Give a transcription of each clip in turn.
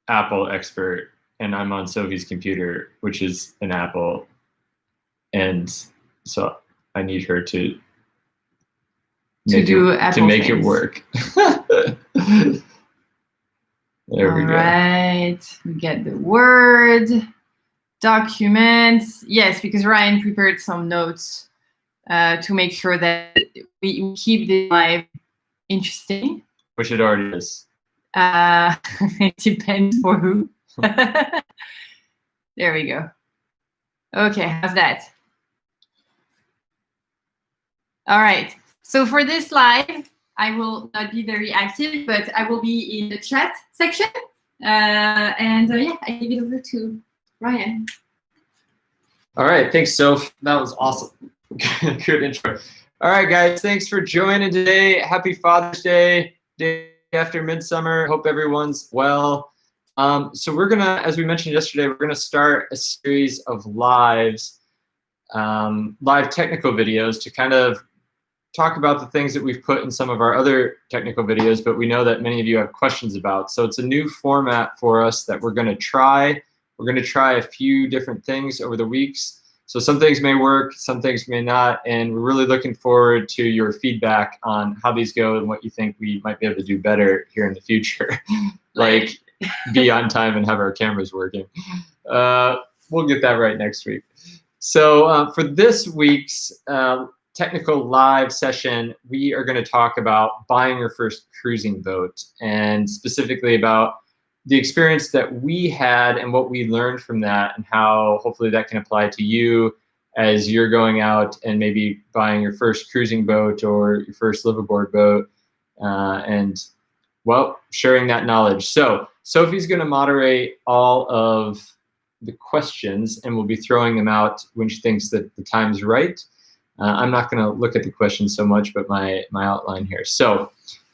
Apple expert, and I'm on Sophie's computer, which is an Apple, and so I need her to make it work. There we go. All right, we get the Word documents. Yes, because Ryan prepared some notes to make sure that we keep the live interesting. Which it already is. It depends for who. There we go. Okay, how's that? All right. So for this live, I will not be very active, but I will be in the chat section. Yeah, I give it over to Ryan. All right, thanks, Soph. That was awesome. Good intro. All right, guys, thanks for joining today. Happy Father's Day, day after Midsummer. Hope everyone's well. So we're gonna, as we mentioned yesterday, we're gonna start a series of live technical videos to kind of talk about the things that we've put in some of our other technical videos, but we know that many of you have questions about. So it's a new format for us that we're gonna try. We're gonna try a few different things over the weeks. So some things may work, some things may not, and we're really looking forward to your feedback on how these go and what you think we might be able to do better here in the future. Like be on time and have our cameras working. We'll get that right next week. So for this week's technical live session, we are going to talk about buying your first cruising boat, and specifically about the experience that we had and what we learned from that, and how hopefully that can apply to you as you're going out and maybe buying your first cruising boat or your first liveaboard boat, and well, sharing that knowledge. So Sophie's going to moderate all of the questions, and we'll be throwing them out when she thinks that the time's right. I'm not going to look at the questions so much, but my outline here. So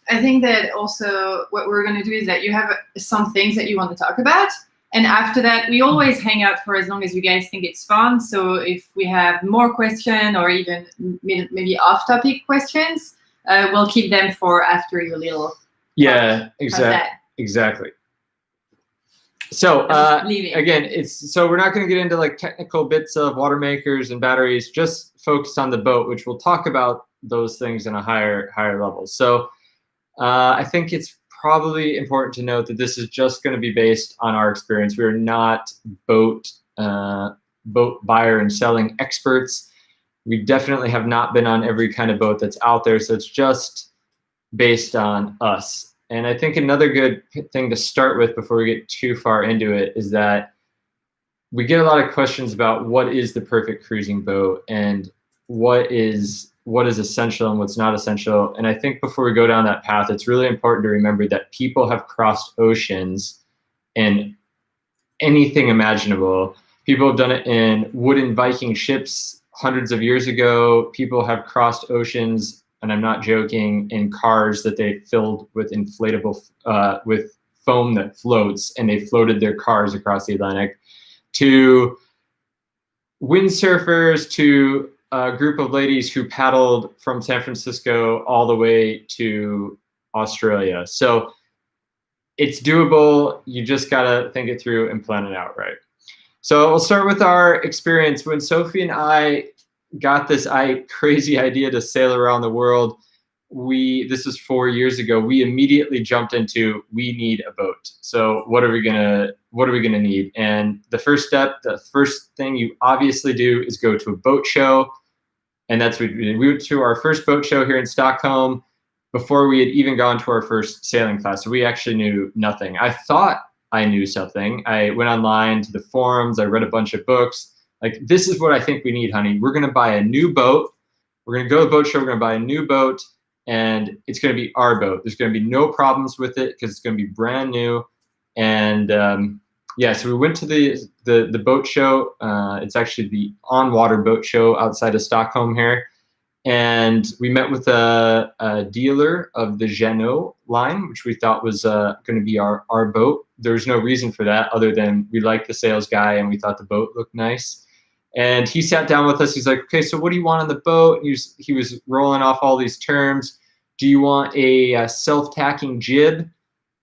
I think that also what we're going to do is that you have some things that you want to talk about. And after that, we always hang out for as long as you guys think it's fun. So if we have more questions or even maybe off-topic questions, we'll keep them for after your little. Yeah, exactly. So again, so we're not going to get into like technical bits of water makers and batteries, just focus on the boat, which we'll talk about those things in a higher level. So I think it's probably important to note that this is just going to be based on our experience. We're not boat buyer and selling experts. We definitely have not been on every kind of boat that's out there, so it's just based on us. And I think another good thing to start with before we get too far into it is that we get a lot of questions about what is the perfect cruising boat and what is essential and what's not essential. And I think before we go down that path, it's really important to remember that people have crossed oceans in anything imaginable. People have done it in wooden Viking ships hundreds of years ago. People have crossed oceans, and I'm not joking, in cars that they filled with inflatable, with foam that floats, and they floated their cars across the Atlantic, to windsurfers, to a group of ladies who paddled from San Francisco all the way to Australia. So it's doable. You just gotta think it through and plan it out right. So we'll start with our experience. When Sophie and I got this crazy idea to sail around the world, this is 4 years ago, we immediately jumped into, we need a boat. So what are we gonna need? And the first thing you obviously do is go to a boat show. And that's what we did. We went to our first boat show here in Stockholm before we had even gone to our first sailing class. So we actually knew nothing. I thought I knew something. I went online to the forums, I read a bunch of books. Like, this is what I think we need, honey. We're gonna buy a new boat. We're gonna go to the boat show, we're gonna buy a new boat, and it's gonna be our boat. There's gonna be no problems with it because it's gonna be brand new. And yeah, so we went to the boat show. It's actually the on-water boat show outside of Stockholm here. And we met with a dealer of the Jeannot line, which we thought was going to be our boat. There was no reason for that other than we liked the sales guy and we thought the boat looked nice. And he sat down with us. He's like, okay, so what do you want on the boat? He was rolling off all these terms. Do you want a self-tacking jib?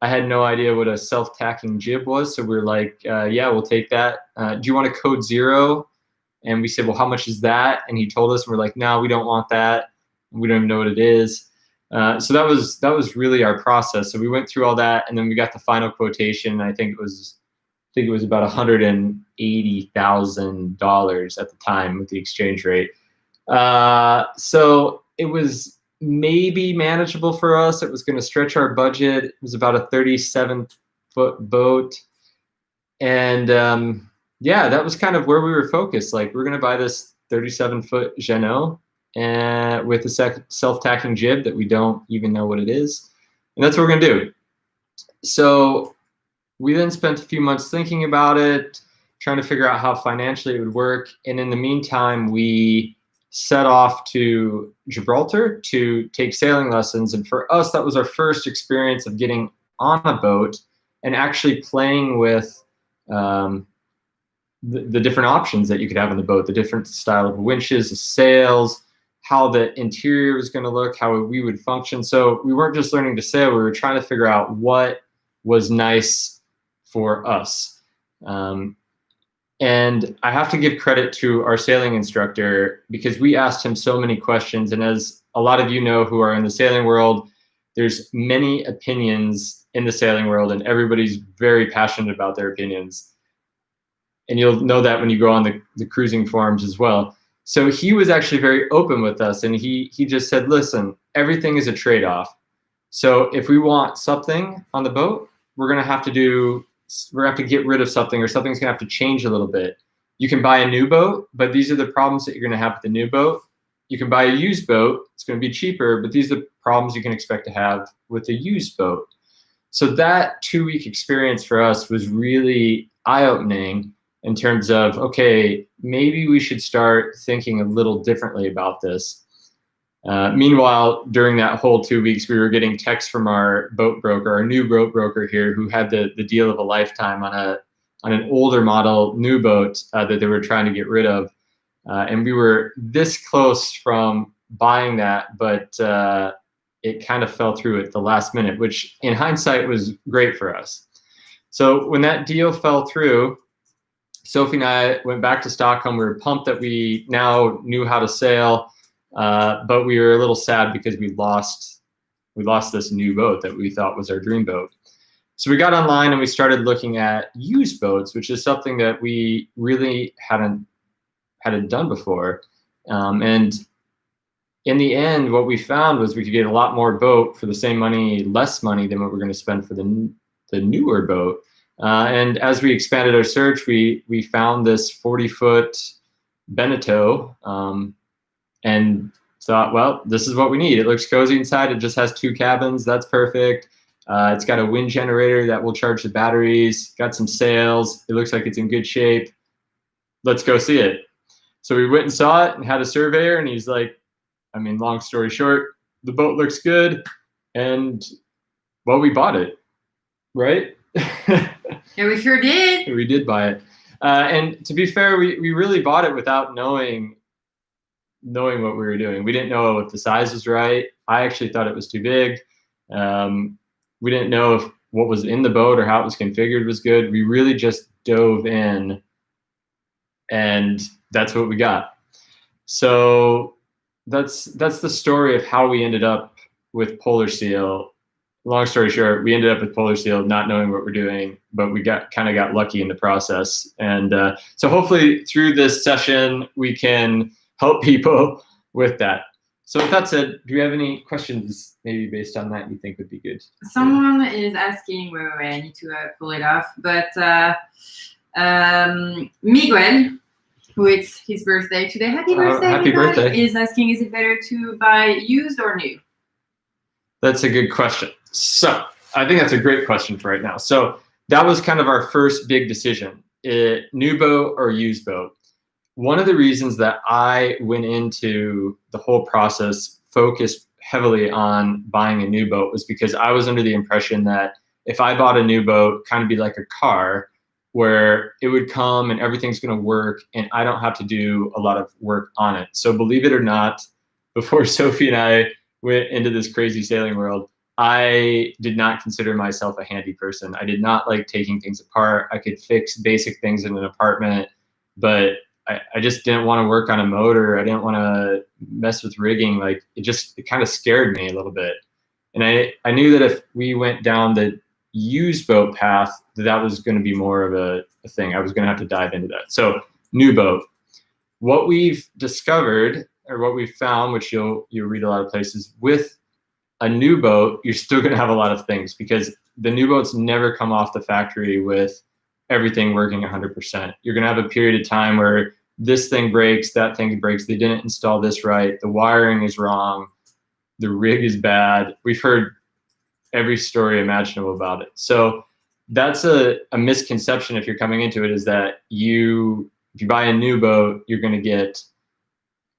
I had no idea what a self-tacking jib was. So we were like, yeah, we'll take that. Do you want a code 0? And we said, well, how much is that? And he told us, and we're like, no, we don't want that. We don't even know what it is. So that was really our process. So we went through all that, and then we got the final quotation. I think it was about $180,000 at the time with the exchange rate. So it was maybe manageable for us. It was going to stretch our budget. It was about a 37-foot boat, and yeah, that was kind of where we were focused. Like, we're going to buy this 37-foot Jeannot and with a self-tacking jib that we don't even know what it is, and that's what we're going to do. So we then spent a few months thinking about it, trying to figure out how financially it would work, and in the meantime, we set off to Gibraltar to take sailing lessons. And for us, that was our first experience of getting on a boat and actually playing with the different options that you could have on the boat, the different style of winches, the sails, how the interior was going to look, how we would function. So we weren't just learning to sail, we were trying to figure out what was nice for us. And I have to give credit to our sailing instructor, because we asked him so many questions. And as a lot of you know who are in the sailing world, there's many opinions in the sailing world, and everybody's very passionate about their opinions. And you'll know that when you go on the cruising forums as well. So he was actually very open with us, and he just said, listen, everything is a trade-off. So if we want something on the boat, we're gonna have to get rid of something, or something's gonna have to change a little bit. You can buy a new boat, but these are the problems that you're gonna have with the new boat. You can buy a used boat, it's gonna be cheaper, but these are the problems you can expect to have with a used boat. So that 2-week experience for us was really eye-opening in terms of, okay, maybe we should start thinking a little differently about this. Meanwhile, during that whole 2 weeks, we were getting texts from our boat broker, our new boat broker here, who had the deal of a lifetime on an older model new boat that they were trying to get rid of. And we were this close from buying that, but it kind of fell through at the last minute, which in hindsight was great for us. So when that deal fell through, Sophie and I went back to Stockholm. We were pumped that we now knew how to sail, but we were a little sad because we lost this new boat that we thought was our dream boat. So we got online and we started looking at used boats, which is something that we really hadn't done before. And in the end, what we found was we could get a lot more boat for the same money, less money than what we're going to spend for the newer boat. And as we expanded our search, we found this 40-foot Benneteau, and thought, well, this is what we need. It looks cozy inside. It just has 2 cabins. That's perfect. It's got a wind generator that will charge the batteries. Got some sails. It looks like it's in good shape. Let's go see it. So we went and saw it and had a surveyor, and he's like, I mean, long story short, the boat looks good, and well, we bought it, right? Yeah, we sure did. We did buy it. And to be fair, we really bought it without knowing what we were doing. We didn't know if the size was right. I actually thought it was too big. We didn't know if what was in the boat or how it was configured was good. We really just dove in, and that's what we got. So that's the story of how we ended up with Polar Seal. Long story short, we ended up with Polar Seal not knowing what we're doing, but we kind of got lucky in the process. And so hopefully through this session, we can help people with that. So with that said, do you have any questions maybe based on that you think would be good? Someone is asking, wait, I need to pull it off, but Miguel, who it's his birthday today, happy birthday, happy Miguel, birthday, is asking, is it better to buy used or new? That's a good question. So I think that's a great question for right now. So that was kind of our first big decision, new boat or used boat. One of the reasons that I went into the whole process focused heavily on buying a new boat was because I was under the impression that if I bought a new boat, kind of be like a car, where it would come and everything's going to work and I don't have to do a lot of work on it. So believe it or not, before Sophie and I went into this crazy sailing world, I did not consider myself a handy person. I did not like taking things apart. I could fix basic things in an apartment, but I just didn't want to work on a motor. I didn't want to mess with rigging. Like it kind of scared me a little bit. And I knew that if we went down the used boat path, that was going to be more of a thing. I was going to have to dive into that. So new boat. What we've discovered, or what we've found, which you'll read a lot of places, with a new boat, you're still going to have a lot of things, because the new boats never come off the factory with everything working 100%. You're going to have a period of time where this thing breaks, that thing breaks, they didn't install this right, the wiring is wrong, the rig is bad. We've heard every story imaginable about it. So that's a misconception if you're coming into it, is that if you buy a new boat, you're going to get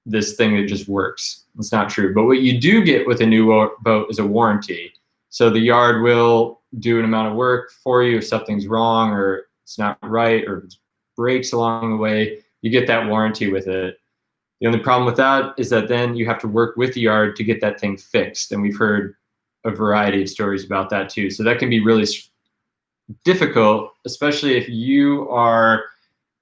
this thing that just works. It's not true. But what you do get with a new boat is a warranty. So the yard will do an amount of work for you if something's wrong or it's not right or it breaks along the way. You get that warranty with it. The only problem with that is that then you have to work with the yard to get that thing fixed. And we've heard a variety of stories about that too. So that can be really difficult, especially if you are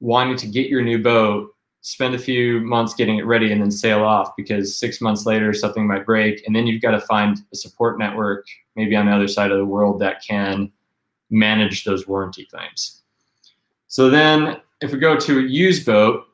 wanting to get your new boat, spend a few months getting it ready, and then sail off, because 6 months later something might break, and then you've got to find a support network maybe on the other side of the world that can manage those warranty claims. So then if we go to a used boat,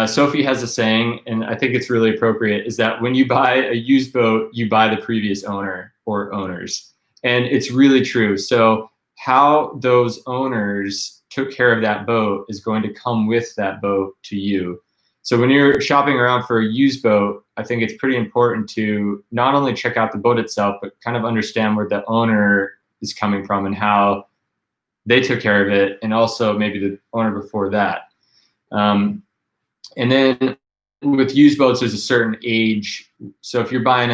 Sophie has a saying, and I think it's really appropriate, is that when you buy a used boat, you buy the previous owner or owners. And it's really true. So how those owners took care of that boat is going to come with that boat to you. So when you're shopping around for a used boat, I think it's pretty important to not only check out the boat itself, but kind of understand where the owner is coming from and how they took care of it, and also maybe the owner before that. And then with used boats, there's a certain age. So if you're buying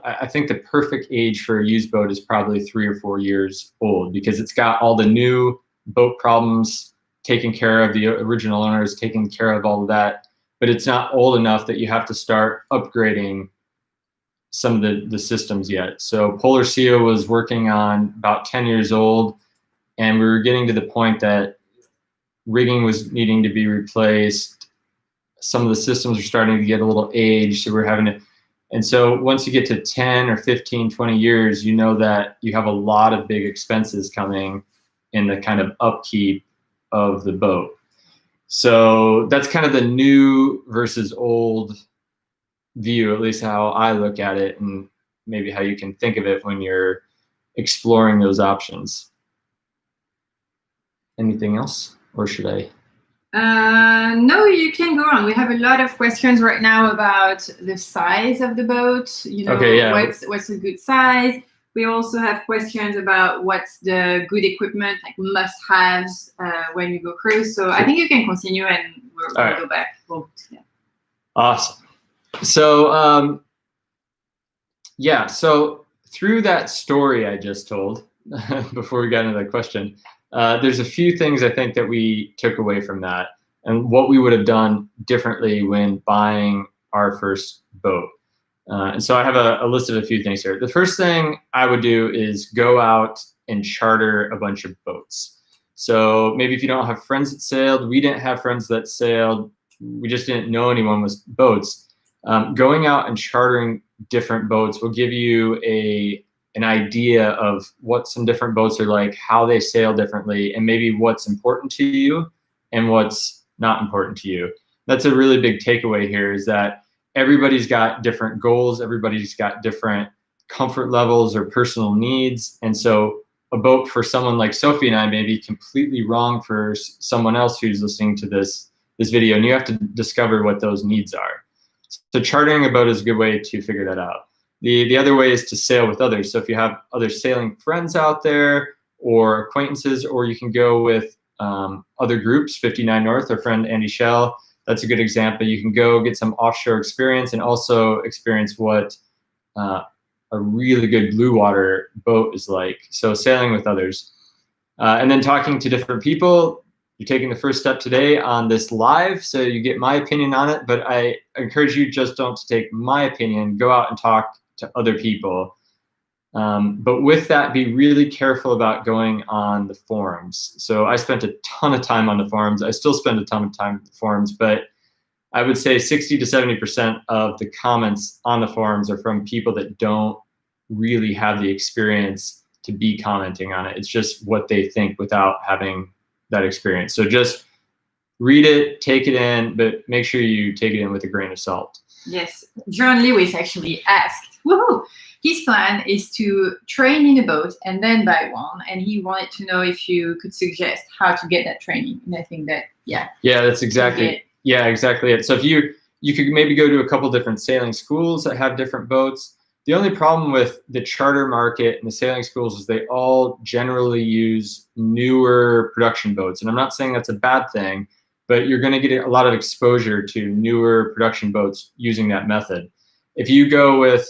I think the perfect age for a used boat is probably 3 or 4 years old, because it's got all the new boat problems taken care of, the original owners taking care of all of that, but it's not old enough that you have to start upgrading some of the systems yet. So Polar Seal was working on about 10 years old, and we were getting to the point that rigging was needing to be replaced. Some of the systems are starting to get a little aged, so we're having to, and so once you get to 10 or 15, 20 years, you know that you have a lot of big expenses coming in the kind of upkeep of the boat. So that's kind of the new versus old view, at least how I look at it, and maybe how you can think of it when you're exploring those options. Anything else, or should I? No, you can go on. We have a lot of questions right now about the size of the boat. You know, okay, yeah. what's a good size. We also have questions about what's the good equipment, like must-haves when you go cruise. So I think you can continue, and we'll go back. Yeah. Awesome. So yeah, so through that story I just told, before we got into that question, there's a few things I think that we took away from that, and what we would have done differently when buying our first boat. And so I have a list of a few things here. The first thing I would do is go out and charter a bunch of boats. So maybe if you don't have friends that sailed, we didn't have friends that sailed, we just didn't know anyone with boats. Going out and chartering different boats will give you an idea of what some different boats are like, how they sail differently, and maybe what's important to you and what's not important to you. That's a really big takeaway here, is that everybody's got different goals, everybody's got different comfort levels or personal needs. And so a boat for someone like Sophie and I may be completely wrong for someone else who's listening to this video, and you have to discover what those needs are. So chartering a boat is a good way to figure that out. The other way is to sail with others. So if you have other sailing friends out there or acquaintances, or you can go with other groups, 59 North, our friend Andy Schell, that's a good example. You can go get some offshore experience and also experience what a really good blue water boat is like. So sailing with others. And then talking to different people. You're taking the first step today on this live, so you get my opinion on it, but I encourage you just don't to take my opinion, go out and talk to other people. But with that, be really careful about going on the forums. So I spent a ton of time on the forums. I still spend a ton of time on the forums, but I would say 60 to 70% of the comments on the forums are from people that don't really have the experience to be commenting on it. It's just what they think without having that experience. So just read it, take it in, but make sure you take it in with a grain of salt. Yes, John Lewis actually asked, woohoo, his plan is to train in a boat and then buy one. And he wanted to know if you could suggest how to get that training. And I think that, yeah. Yeah, that's exactly it. So if you could maybe go to a couple different sailing schools that have different boats. The only problem with the charter market and the sailing schools is they all generally use newer production boats. And I'm not saying that's a bad thing, but you're going to get a lot of exposure to newer production boats using that method. If you go with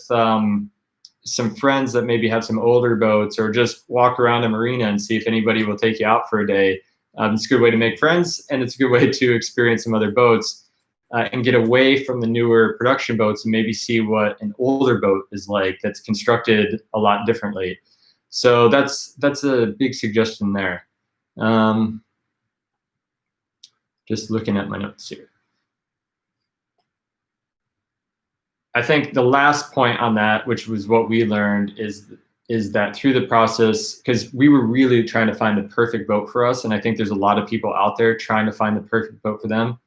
some friends that maybe have some older boats, or just walk around a marina and see if anybody will take you out for a day, it's a good way to make friends, and it's a good way to experience some other boats and get away from the newer production boats and maybe see what an older boat is like that's constructed a lot differently. So that's a big suggestion there. Just looking at my notes here. I think the last point on that, which was what we learned, is that through the process, because we were really trying to find the perfect boat for us, and I think there's a lot of people out there trying to find the perfect boat for them,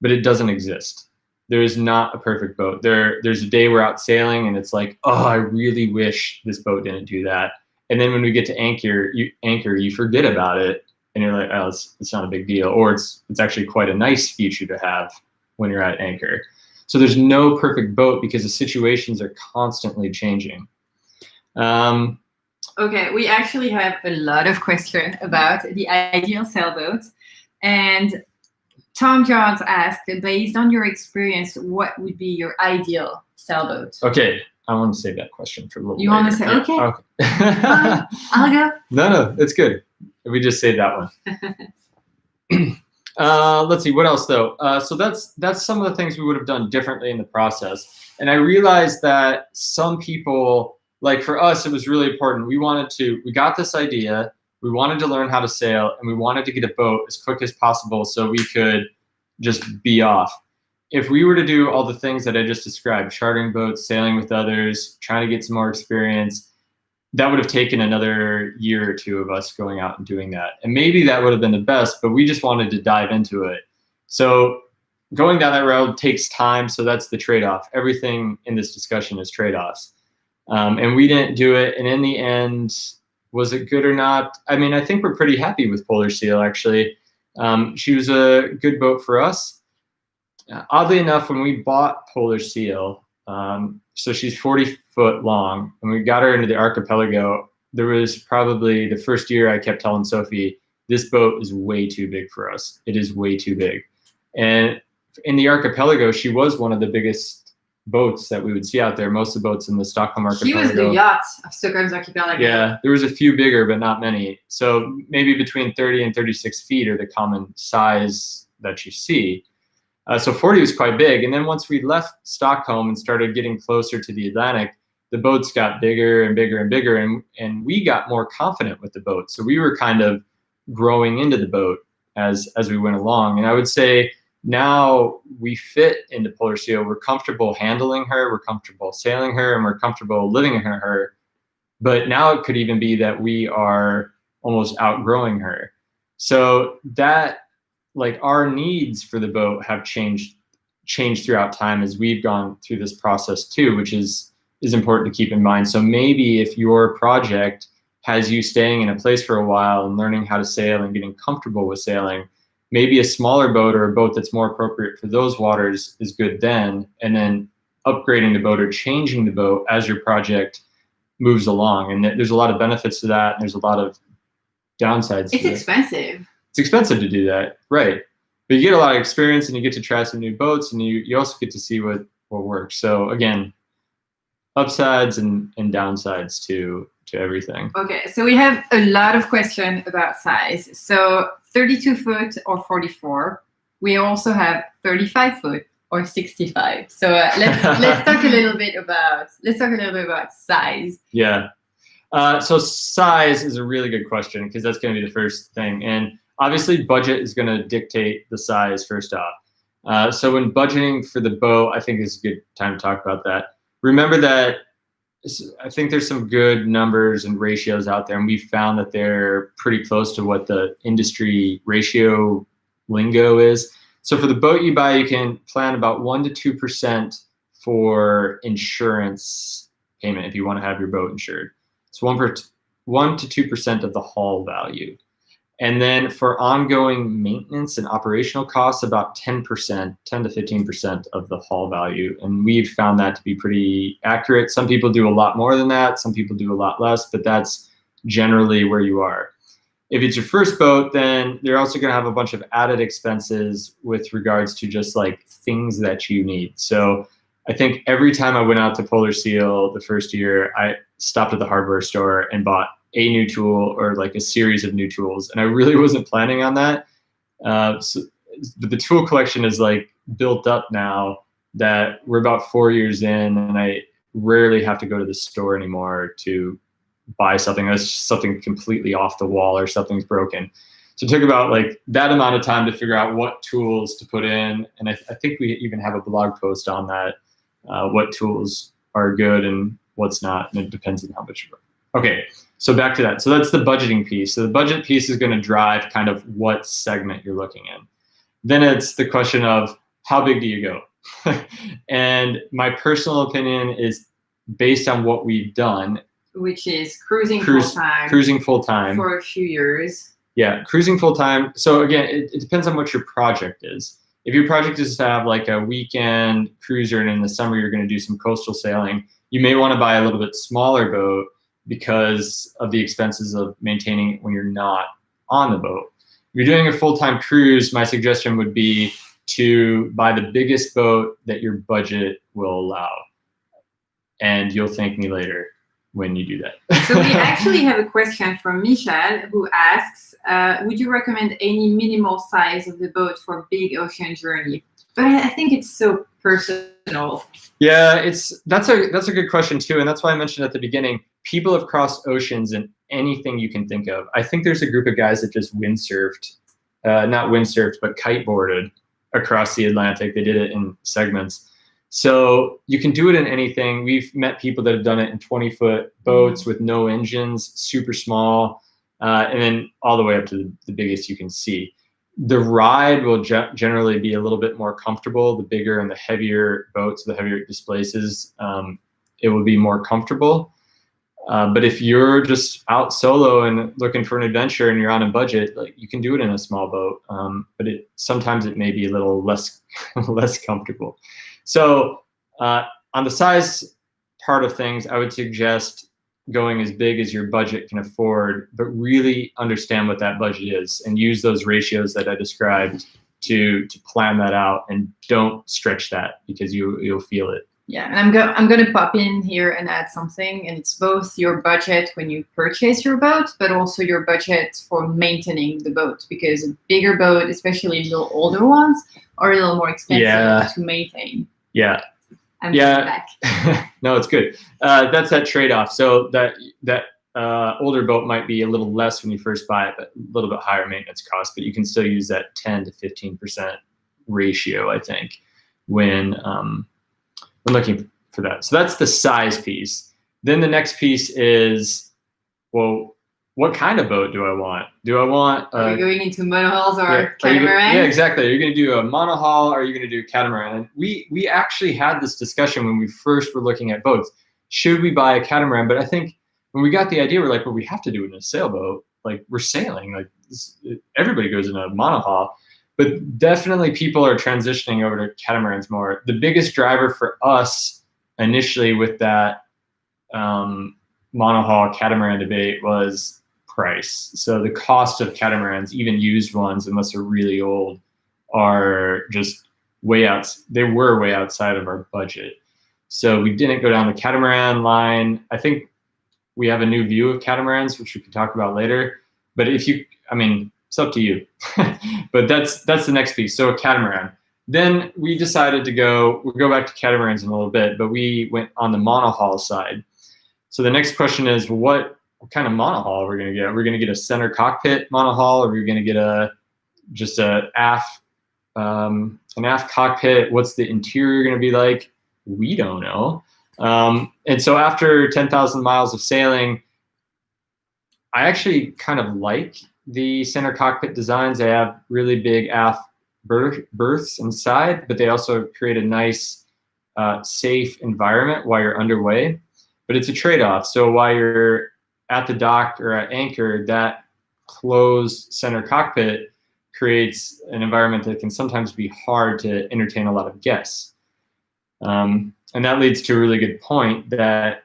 but it doesn't exist. There is not a perfect boat. There's a day we're out sailing and it's like, oh, I really wish this boat didn't do that. And then when we get to anchor, you forget about it, and you're like, oh, it's not a big deal, or it's actually quite a nice feature to have when you're at anchor. So there's no perfect boat because the situations are constantly changing. Okay, we actually have a lot of questions about the ideal sailboat. And Tom Jones asked, based on your experience, what would be your ideal sailboat? Okay, I want to save that question for a little You later. want to say, Yeah, okay. Okay. I'll go. No, it's good. We just saved that one. Let's see, what else though? So that's some of the things we would have done differently in the process. And I realized that some people, like for us, it was really important. We got this idea, we wanted to learn how to sail, and we wanted to get a boat as quick as possible so we could just be off. If we were to do all the things that I just described, chartering boats, sailing with others, trying to get some more experience, that would have taken another year or two of us going out and doing that. And maybe that would have been the best, but we just wanted to dive into it. So going down that road takes time, so that's the trade-off. Everything in this discussion is trade-offs. And we didn't do it, and in the end, was it good or not? I mean, I think we're pretty happy with Polar Seal, actually. She was a good boat for us. Oddly enough, when we bought Polar Seal, so she's 40 foot long, and we got her into the archipelago, there was probably the first year I kept telling Sophie, this boat is way too big for us. It is way too big. And in the archipelago, she was one of the biggest boats that we would see out there. Most of the boats in the Stockholm archipelago. She was the yacht of Stockholm's archipelago. Yeah, there was a few bigger, but not many. So maybe between 30 and 36 feet are the common size that you see. So 40 was quite big. And then once we left Stockholm and started getting closer to the Atlantic, the boats got bigger and bigger and bigger, and we got more confident with the boat. So we were kind of growing into the boat as we went along. And I would say now we fit into Polar Seal. We're comfortable handling her, we're comfortable sailing her, and we're comfortable living in her. But now it could even be that we are almost outgrowing her. So that, like, our needs for the boat have changed throughout time as we've gone through this process too, which is important to keep in mind. So maybe if your project has you staying in a place for a while and learning how to sail and getting comfortable with sailing, maybe a smaller boat or a boat that's more appropriate for those waters is good then, and then upgrading the boat or changing the boat as your project moves along. And there's a lot of benefits to that, and there's a lot of downsides. It's expensive. It's expensive to do that, right? But you get a lot of experience, and you get to try some new boats, and you also get to see what works. So again, upsides and downsides to everything. Okay, so we have a lot of questions about size. So 32 foot or 44. We also have 35 foot or 65. So let's talk a little bit about size. Yeah. So size is a really good question because that's going to be the first thing. And obviously budget is going to dictate the size first off. So when budgeting for the boat, I think is a good time to talk about that. Remember that I think there's some good numbers and ratios out there, and we found that they're pretty close to what the industry ratio lingo is. So for the boat you buy, you can plan about 1 to 2% for insurance payment if you want to have your boat insured. It's 1 to 2% of the hull value. And then for ongoing maintenance and operational costs, about 10%, 10 to 15% of the hull value. And we've found that to be pretty accurate. Some people do a lot more than that. Some people do a lot less, but that's generally where you are. If it's your first boat, then they're also going to have a bunch of added expenses with regards to just like things that you need. So I think every time I went out to Polar Seal the first year, I stopped at the hardware store and bought a new tool or like a series of new tools. And I really wasn't planning on that. But the tool collection is like built up now that we're about 4 years in, and I rarely have to go to the store anymore to buy something that's something completely off the wall or something's broken. So it took about like that amount of time to figure out what tools to put in. And I think we even have a blog post on that, what tools are good and what's not. And it depends on how much you work. Okay, so back to that. So that's the budgeting piece. So the budget piece is going to drive kind of what segment you're looking in. Then it's the question of how big do you go? And my personal opinion is based on what we've done. Which is cruising full-time. Cruising full-time. For a few years. Yeah, cruising full-time. So again, it depends on what your project is. If your project is to have like a weekend cruiser and in the summer you're going to do some coastal sailing, you may want to buy a little bit smaller boat because of the expenses of maintaining it when you're not on the boat. If you're doing a full-time cruise, my suggestion would be to buy the biggest boat that your budget will allow. And you'll thank me later when you do that. So we actually have a question from Michelle who asks, would you recommend any minimal size of the boat for big ocean journey? But I think it's so personal. Yeah, that's a good question too, and that's why I mentioned at the beginning, people have crossed oceans in anything you can think of. I think there's a group of guys that just windsurfed, not windsurfed, but kiteboarded across the Atlantic. They did it in segments. So you can do it in anything. We've met people that have done it in 20-foot boats with no engines, super small, and then all the way up to the biggest you can see. The ride will generally be a little bit more comfortable. The bigger and the heavier boats, the heavier it displaces, it will be more comfortable. But if you're just out solo and looking for an adventure and you're on a budget, like you can do it in a small boat, but sometimes it may be a little less comfortable. So on the size part of things, I would suggest going as big as your budget can afford, but really understand what that budget is and use those ratios that I described to plan that out, and don't stretch that because you'll feel it. Yeah, and I'm going to pop in here and add something, and it's both your budget when you purchase your boat, but also your budget for maintaining the boat, because a bigger boat, especially the older ones, are a little more expensive to maintain. Yeah. I'm back. No, it's good. That's that trade-off. So that older boat might be a little less when you first buy it, but a little bit higher maintenance cost, but you can still use that 10 to 15% ratio, I think, when looking for that. So that's the size piece. Then the next piece is, well, what kind of boat do I want? Do I want are you going into monohulls or catamaran? Yeah, exactly. Are you going to do a monohull or are you going to do a catamaran? And we actually had this discussion when we first were looking at boats. Should we buy a catamaran? But I think when we got the idea, we're like, well, we have to do it in a sailboat. Like, we're sailing. Like, everybody goes in a monohull. But definitely people are transitioning over to catamarans more. The biggest driver for us initially with that monohull catamaran debate was price. So the cost of catamarans, even used ones, unless they're really old, are just way out. They were way outside of our budget. So we didn't go down the catamaran line. I think we have a new view of catamarans, which we can talk about later. But it's up to you. But that's the next piece. So a catamaran. Then we decided we'll go back to catamarans in a little bit, but we went on the monohull side. So the next question is, what what kind of monohull we're going to get. We're going to get a center cockpit monohull, or we're going to get just an aft cockpit. What's the interior going to be like? We don't know. And so after 10,000 miles of sailing, I actually kind of like the center cockpit designs. They have really big aft berths inside, but they also create a nice, safe environment while you're underway. But it's a trade-off. So while you're at the dock or at anchor, that closed center cockpit creates an environment that can sometimes be hard to entertain a lot of guests. And that leads to a really good point that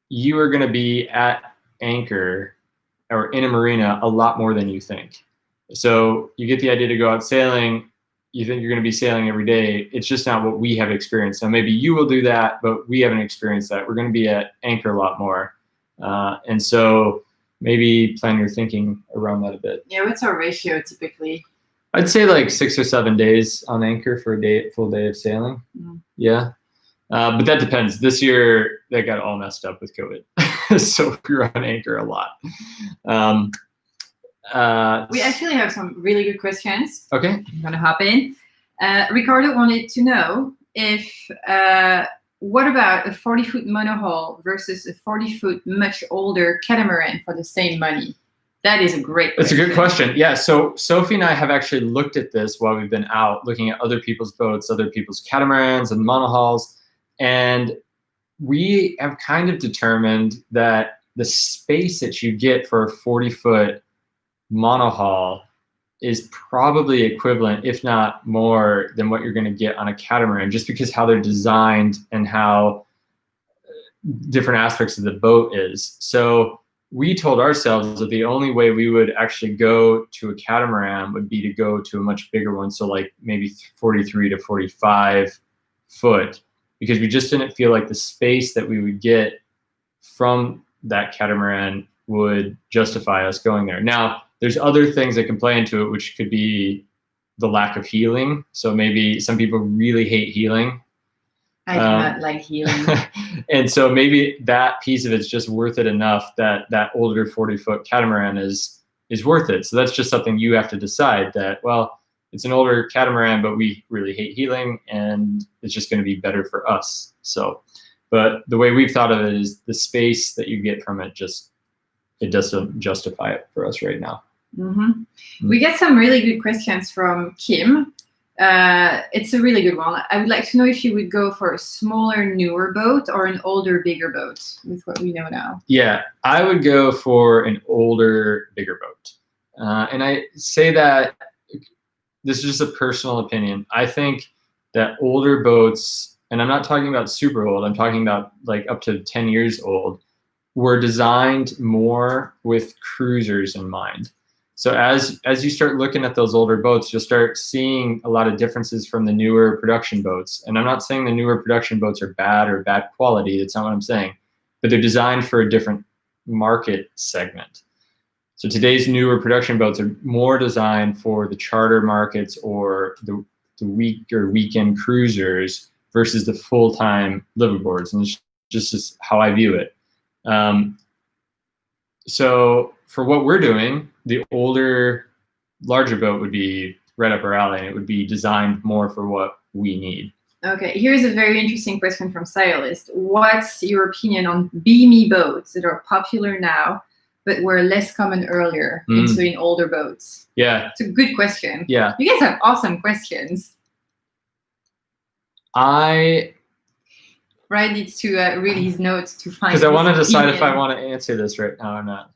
you are going to be at anchor or in a marina a lot more than you think. So you get the idea to go out sailing, you think you're going to be sailing every day. It's just not what we have experienced. Now maybe you will do that, but we haven't experienced that. We're going to be at anchor a lot more. And so maybe plan your thinking around that a bit. Yeah, what's our ratio typically? I'd say like 6 or 7 days on anchor for a full day of sailing. Yeah. But that depends. This year, that got all messed up with COVID. So we were on anchor a lot. We actually have some really good questions. Okay. I'm going to hop in. Ricardo wanted to know if, what about a 40-foot monohull versus a 40-foot much older catamaran for the same money? That is a great question. That's a good question. Yeah, so Sophie and I have actually looked at this while we've been out, looking at other people's boats, other people's catamarans and monohulls. And we have kind of determined that the space that you get for a 40-foot monohull is probably equivalent, if not more, than what you're going to get on a catamaran, just because how they're designed and how different aspects of the boat is. So we told ourselves that the only way we would actually go to a catamaran would be to go to a much bigger one, so like maybe 43 to 45 foot, because we just didn't feel like the space that we would get from that catamaran would justify us going there. Now, there's other things that can play into it, which could be the lack of healing. So maybe some people really hate healing. I do not like healing. And so maybe that piece of it's just worth it enough that that older 40-foot catamaran is worth it. So that's just something you have to decide that, well, it's an older catamaran, but we really hate healing and it's just going to be better for us. So, but the way we've thought of it is the space that you get from it it doesn't justify it for us right now. We get some really good questions from Kim. It's a really good one. I would like to know if you would go for a smaller, newer boat or an older, bigger boat with what we know now. Yeah, I would go for an older, bigger boat. And I say that, this is just a personal opinion. I think that older boats, and I'm not talking about super old, I'm talking about like up to 10 years old, were designed more with cruisers in mind. So as you start looking at those older boats, you'll start seeing a lot of differences from the newer production boats. And I'm not saying the newer production boats are bad or bad quality. That's not what I'm saying. But they're designed for a different market segment. So today's newer production boats are more designed for the charter markets or the week or weekend cruisers versus the full-time liveaboards. And it's just how I view it. So for what we're doing, the older, larger boat would be right up our alley, and it would be designed more for what we need. Okay, here's a very interesting question from Sailist. What's your opinion on beamy boats that are popular now, but were less common earlier, and so in older boats? Yeah. It's a good question. Yeah. You guys have awesome questions. Ryan needs to read his notes to find. Because I want to decide if I want to answer this right now or not.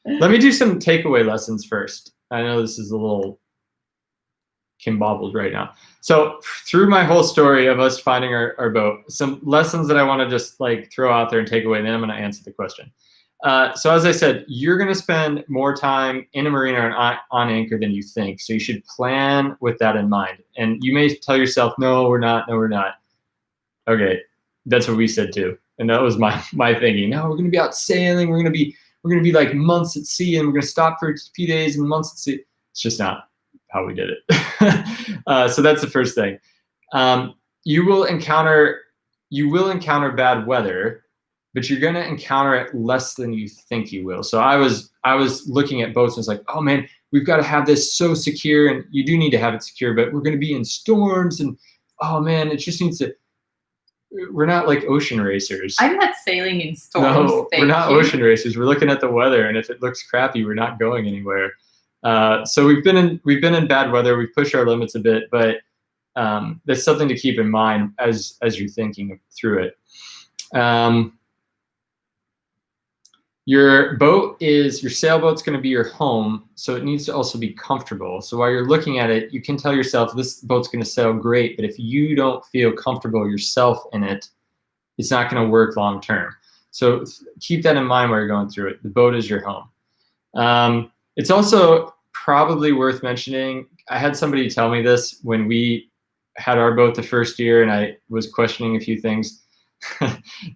Let me do some takeaway lessons first. I know this is a little kimbobbled right now. So through my whole story of us finding our boat, some lessons that I want to just like throw out there and take away, then I'm going to answer the question. So as I said, you're going to spend more time in a marina and on anchor than you think. So you should plan with that in mind. And you may tell yourself, no, we're not. No, we're not. Okay. That's what we said too. And that was my thinking. No, we're going to be out sailing. We're going to be like months at sea, and we're going to stop for a few days and months at sea. It's just not how we did it. So that's the first thing. You will encounter bad weather, but you're going to encounter it less than you think you will. So I was looking at boats and was like, oh man, we've got to have this so secure, and you do need to have it secure, but we're going to be in storms, and oh man, it just needs to. We're not like ocean racers. I'm not sailing in storms. No, we're not ocean racers. We're looking at the weather, and if it looks crappy, we're not going anywhere. So we've been in bad weather. We've pushed our limits a bit, but that's something to keep in mind as you're thinking through it. Your sailboat's going to be your home, so it needs to also be comfortable. So while you're looking at it, you can tell yourself this boat's going to sail great, but if you don't feel comfortable yourself in it, it's not going to work long term. So keep that in mind while you're going through it. The boat is your home. It's also probably worth mentioning, I had somebody tell me this when we had our boat the first year and I was questioning a few things.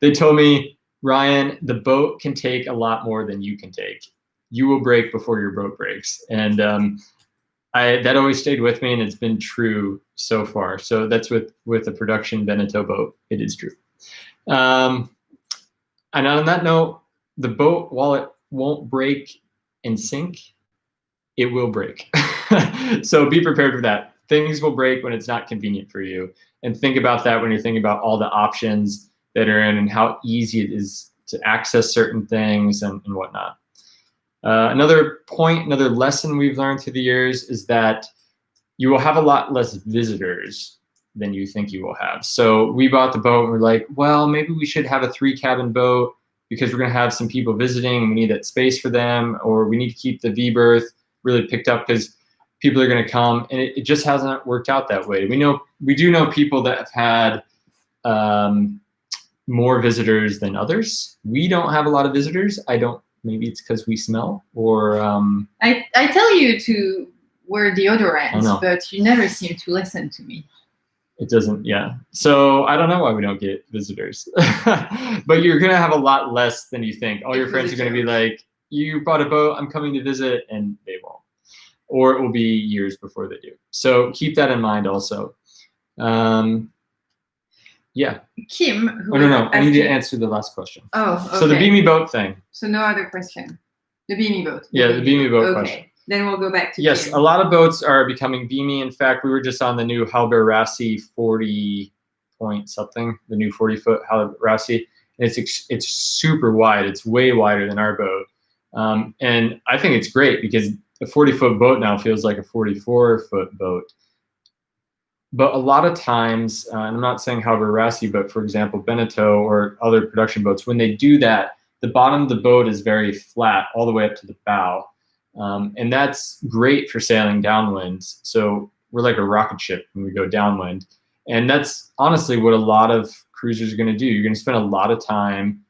They told me, Ryan, the boat can take a lot more than you can take. You will break before your boat breaks. And that always stayed with me, and it's been true so far. So that's with the production Benneteau boat. It is true. And on that note, the boat, while it won't break and sink, it will break. So be prepared for that. Things will break when it's not convenient for you. And think about that when you're thinking about all the options that are in and how easy it is to access certain things and whatnot. Another lesson we've learned through the years is that you will have a lot less visitors than you think you will have. So we bought the boat and we're like, well, maybe we should have a 3-cabin boat because we're going to have some people visiting and we need that space for them, or we need to keep the V-berth really picked up because people are going to come, and it just hasn't worked out that way. We do know people that have had more visitors than others. We don't have a lot of visitors. Maybe it's because we smell, or I tell you to wear deodorant, but you never seem to listen to me. It doesn't, yeah. So I don't know why we don't get visitors. But you're gonna have a lot less than you think. All your friends are gonna be like, you bought a boat, I'm coming to visit, and they won't. Or it will be years before they do. So keep that in mind also. Yeah. Kim. No. I need to answer the last question. Oh, okay. So the beamy boat thing. So no other question. The beamy boat. The beamy boat question. Okay. Then we'll go back to yes, Kim. A lot of boats are becoming beamy. In fact, we were just on the new Halberassi 40 point something, the new 40-foot Halberassi. And it's super wide. It's way wider than our boat. And I think it's great because a 40-foot boat now feels like a 44-foot boat. But a lot of times, and I'm not saying Halberassi, but for example, Benneteau or other production boats, when they do that, the bottom of the boat is very flat all the way up to the bow. And that's great for sailing downwind. So we're like a rocket ship when we go downwind. And that's honestly what a lot of cruisers are going to do. You're going to spend a lot of time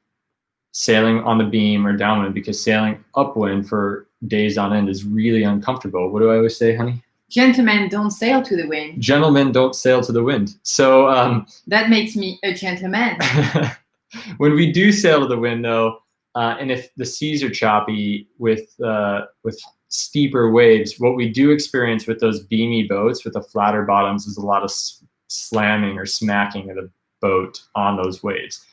sailing on the beam or downwind because sailing upwind for days on end is really uncomfortable. What do I always say, honey? Gentlemen don't sail to the wind. Gentlemen don't sail to the wind. So that makes me a gentleman. When we do sail to the wind, though, and if the seas are choppy with steeper waves, what we do experience with those beamy boats with the flatter bottoms is a lot of slamming or smacking of the boat on those waves.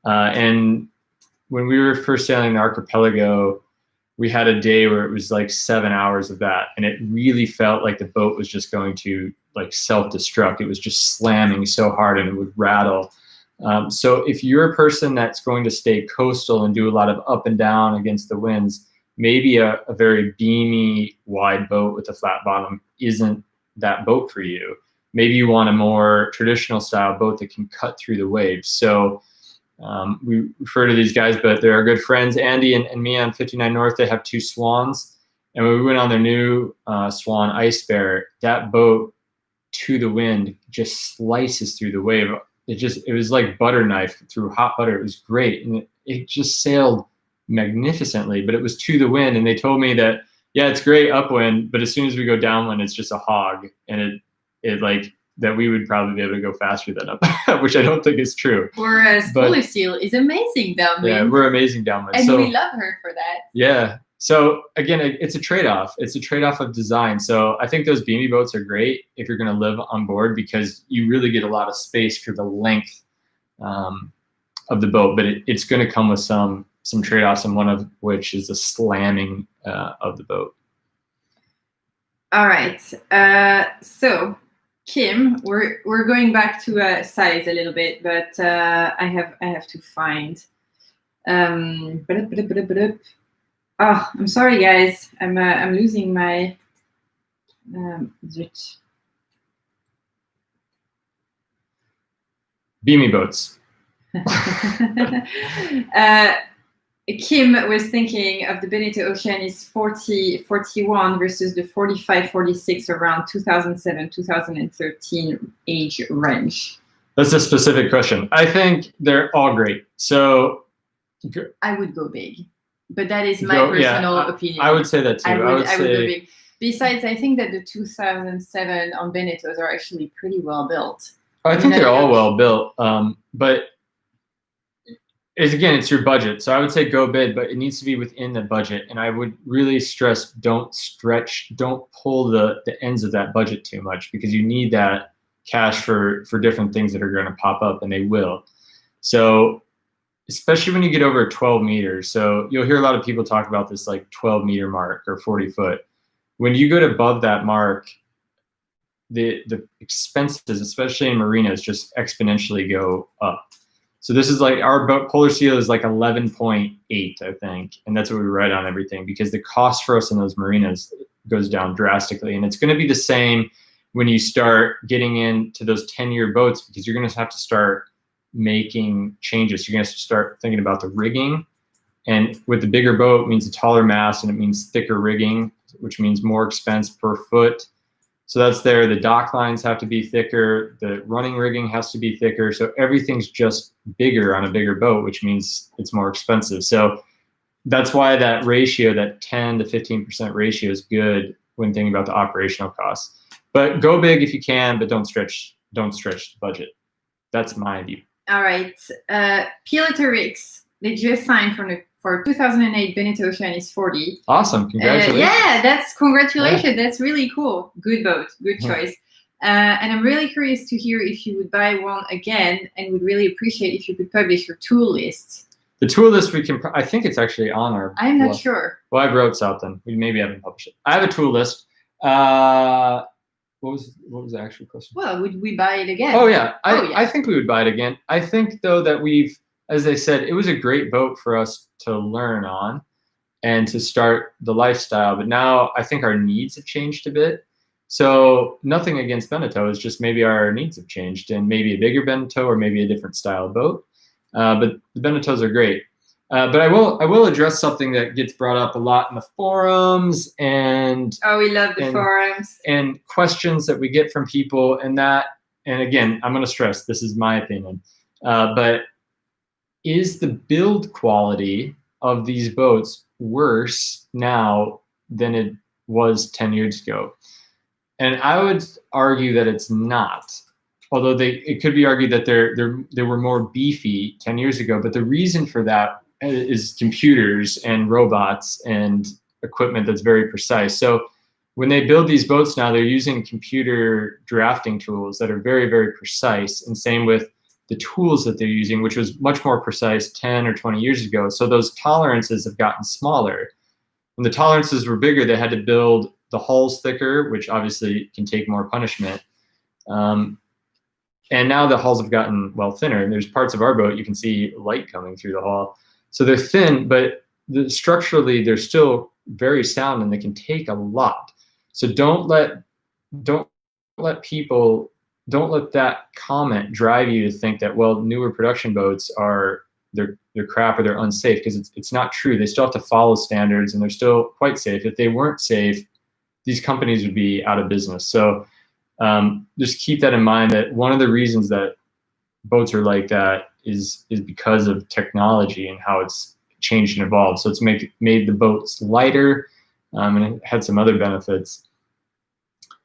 And when we were first sailing the archipelago, we had a day where it was like 7 hours of that, and it really felt like the boat was just going to like self-destruct. It was just slamming so hard and it would rattle. So if you're a person that's going to stay coastal and do a lot of up and down against the winds, maybe a very beamy wide boat with a flat bottom isn't that boat for you. Maybe you want a more traditional style boat that can cut through the waves. So we refer to these guys, but they're our good friends, Andy and me on 59 North. They have 2 Swans. And when we went on their new Swan Ice Bear, that boat to the wind just slices through the wave. It was like butter knife through hot butter. It was great. And it just sailed magnificently, but it was to the wind. And they told me that, yeah, it's great upwind, but as soon as we go downwind, it's just a hog. And it like, that we would probably be able to go faster than up, which I don't think is true. Whereas Holy Seal is amazing downwind. Yeah, we're amazing downwind. And we love her for that. Yeah. So again, it's a trade-off. It's a trade-off of design. So I think those beamy boats are great if you're going to live on board because you really get a lot of space for the length of the boat, but it's going to come with some trade-offs, and one of which is the slamming of the boat. All right. So Kim, we're going back to size a little bit, but I have to find. Oh, I'm sorry, guys. I'm losing my. Beamy boats. Kim was thinking of the Benneteau Ocean is 41 versus the 45-46 around 2007-2013 age range. That's a specific question. I think they're all great. So I would go big, but that is my personal opinion. I would say that too. I would go big. Besides, I think that the 2007 on Benneteau's are actually pretty well built. I think they're all well built, but it's your budget. So I would say go big, but it needs to be within the budget. And I would really stress, don't pull the ends of that budget too much, because you need that cash for different things that are going to pop up, and they will. So especially when you get over 12 meters. So you'll hear a lot of people talk about this like 12-meter mark or 40 foot. When you go above that mark, the expenses, especially in marinas, just exponentially go up. So this is like our boat, Polar Seal is like 11.8, I think. And that's what we write on everything, because the cost for us in those marinas goes down drastically. And it's going to be the same when you start getting into those 10-year boats, because you're going to have to start making changes. You're going to start thinking about the rigging. And with the bigger boat, it means a taller mast, and it means thicker rigging, which means more expense per foot. So that's there. The dock lines have to be thicker. The running rigging has to be thicker. So everything's just bigger on a bigger boat, which means it's more expensive. So that's why that ratio, that 10 to 15% ratio, is good when thinking about the operational costs. But go big if you can, but don't stretch the budget. That's my view. All right. Piloterics, they just signed for 2008 Benneteau Ocean is 40. Awesome. Congratulations. Congratulations. Yeah. That's really cool. Good boat. Good choice. And I'm really curious to hear if you would buy one again, and would really appreciate if you could publish your tool list. The tool list, I think it's actually on our I'm not sure. Well, I wrote something. We maybe haven't published it. I have a tool list. What was the actual question? Well, would we buy it again? Oh yeah. I think we would buy it again. I think though that as I said, it was a great boat for us to learn on and to start the lifestyle. But now I think our needs have changed a bit. So nothing against Benneteau, it's just maybe our needs have changed, and maybe a bigger Benneteau or maybe a different style boat. But the Benneteaus are great. But I will address something that gets brought up a lot in the forums, and we love the forums and questions that we get from people, and again, I'm going to stress, this is my opinion, but is the build quality of these boats worse now than it was 10 years ago? And I would argue that it's not. Although it could be argued that they were more beefy 10 years ago, but the reason for that is computers and robots and equipment that's very precise. So when they build these boats now, they're using computer drafting tools that are very, very precise, and same with the tools that they're using, which was much more precise 10 or 20 years ago. So those tolerances have gotten smaller. When the tolerances were bigger, they had to build the hulls thicker, which obviously can take more punishment. And now the hulls have gotten, thinner. And there's parts of our boat, you can see light coming through the hull. So they're thin, but structurally, they're still very sound, and they can take a lot. So don't let that comment drive you to think that, newer production boats they're crap or they're unsafe, because it's not true. They still have to follow standards, and they're still quite safe. If they weren't safe, these companies would be out of business. So just keep that in mind, that one of the reasons that boats are like that is because of technology and how it's changed and evolved. So it's made the boats lighter, and it had some other benefits.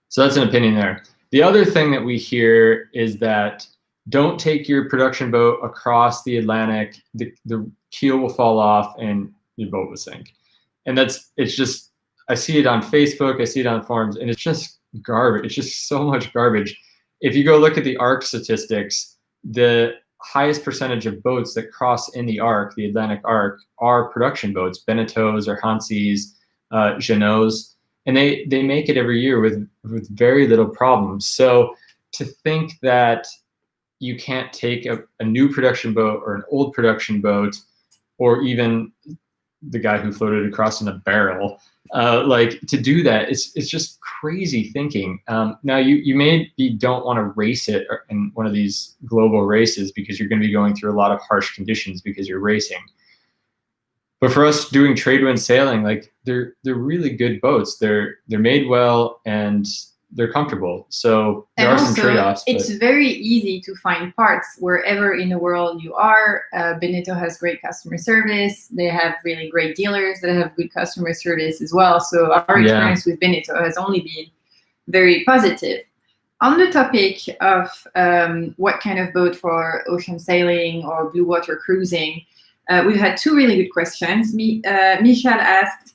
So that's an opinion there. The other thing that we hear is that don't take your production boat across the Atlantic. The keel will fall off and your boat will sink. And it's just, I see it on Facebook, I see it on forums, and it's just garbage. It's just so much garbage. If you go look at the ARC statistics, the highest percentage of boats that cross in the arc, the Atlantic arc, are production boats, Benneteaus or Hanseas, Jeannots, and they make it every year with very little problems. So to think that you can't take a new production boat or an old production boat, or even the guy who floated across in a barrel, like to do that, it's just crazy thinking. Now you maybe don't want to race it in one of these global races because you're going to be going through a lot of harsh conditions because you're racing. But for us doing trade wind sailing, like they're really good boats. They're made well and they're comfortable. So there are some trade-offs. It's very easy to find parts wherever in the world you are. Benneteau has great customer service. They have really great dealers that have good customer service as well. So our experience with Benneteau has only been very positive. On the topic of what kind of boat for ocean sailing or blue water cruising, we've had two really good questions. Michel asked,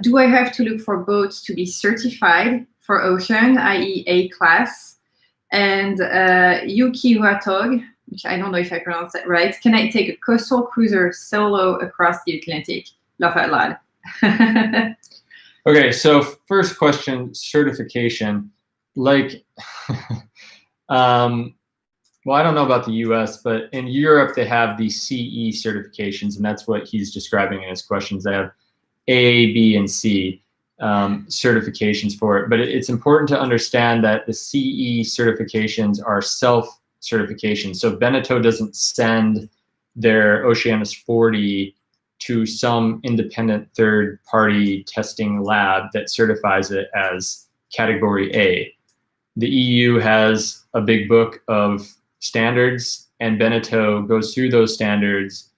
do I have to look for boats to be certified for ocean, i.e. A class? And Yuki Huatog, which I don't know if I pronounced that right, can I take a coastal cruiser solo across the Atlantic? Laugh out loud. Okay, so first question, certification. Like, well, I don't know about the US, but in Europe, they have the CE certifications, and that's what he's describing in his questions. They have A, B, and C certifications for it. But it's important to understand that the CE certifications are self-certifications. So Benneteau doesn't send their Oceanus 40 to some independent third-party testing lab that certifies it as category A. The EU has a big book of standards, and Benneteau goes through those standards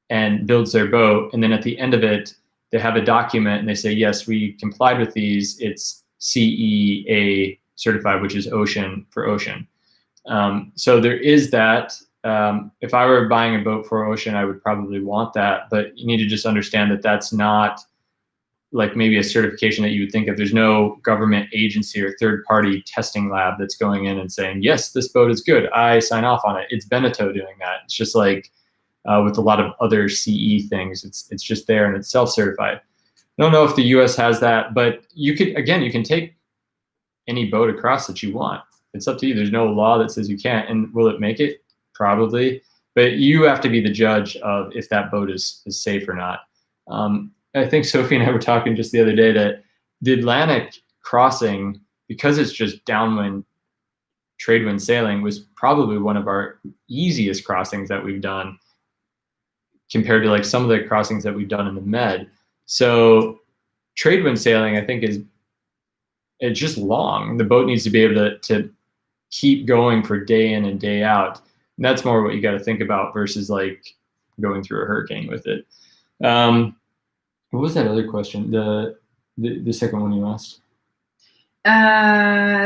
and builds their boat. And then at the end of it, they have a document and they say, yes, we complied with these. It's CEA certified, which is ocean for ocean. So there is that. If I were buying a boat for ocean, I would probably want that. But you need to just understand that that's not like maybe a certification that you would think of. There's no government agency or third-party testing lab that's going in and saying, yes, this boat is good, I sign off on it. It's Benneteau doing that. It's just like with a lot of other CE things, it's just there and it's self-certified. I don't know if the US has that, but you can take any boat across that you want. It's up to you. There's no law that says you can't. And will it make it? Probably. But you have to be the judge of if that boat is safe or not. I think Sophie and I were talking just the other day that the Atlantic crossing, because it's just downwind trade wind sailing, was probably one of our easiest crossings that we've done compared to like some of the crossings that we've done in the Med. So trade wind sailing, I think, it's just long. The boat needs to be able to keep going for day in and day out. And that's more what you got to think about versus like going through a hurricane with it. What was that other question? The second one you asked?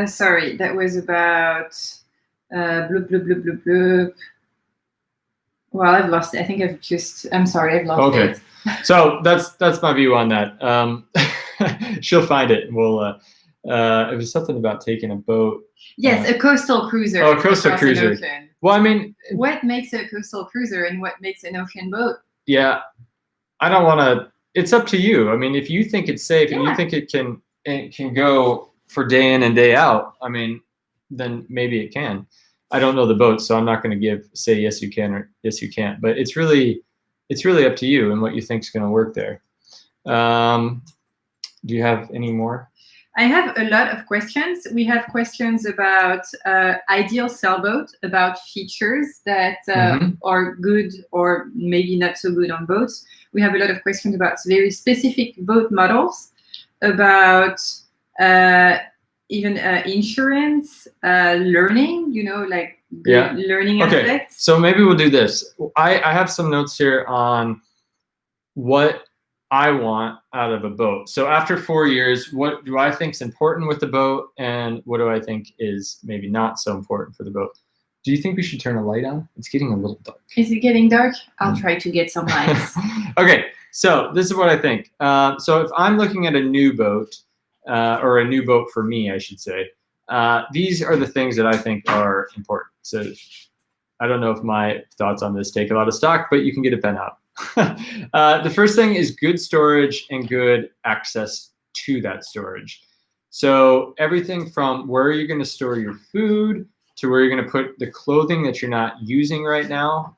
Sorry, that was about bloop, bloop, bloop, bloop, bloop. Well, I've lost it. I think I'm sorry, I've lost it. Okay, so that's my view on that. She'll find it. We'll, it was something about taking a boat. Yes, a coastal cruiser. Oh, a coastal cruiser. Well, I mean, what makes a coastal cruiser and what makes an ocean boat? Yeah, I don't want to. It's up to you. I mean, if you think it's safe and you think it can go for day in and day out, I mean, then maybe it can. I don't know the boat, so I'm not going to say yes you can or yes you can't. But it's really up to you and what you think is going to work there. Do you have any more? I have a lot of questions. We have questions about ideal sailboat, about features that are good or maybe not so good on boats. We have a lot of questions about very specific boat models, about even insurance, learning, like learning aspects. So maybe we'll do this. I have some notes here on what I want out of a boat. So after 4 years, what do I think is important with the boat, and what do I think is maybe not so important for the boat? Do you think we should turn a light on? It's getting a little dark. Is it getting dark? I'll try to get some lights. Okay, so this is what I think. So if I'm looking at a new boat, or a new boat for me, I should say, these are the things that I think are important. So I don't know if my thoughts on this take a lot of stock, but you can get a pen out. The first thing is good storage and good access to that storage. So everything from where you're going to store your food to where you're going to put the clothing that you're not using right now,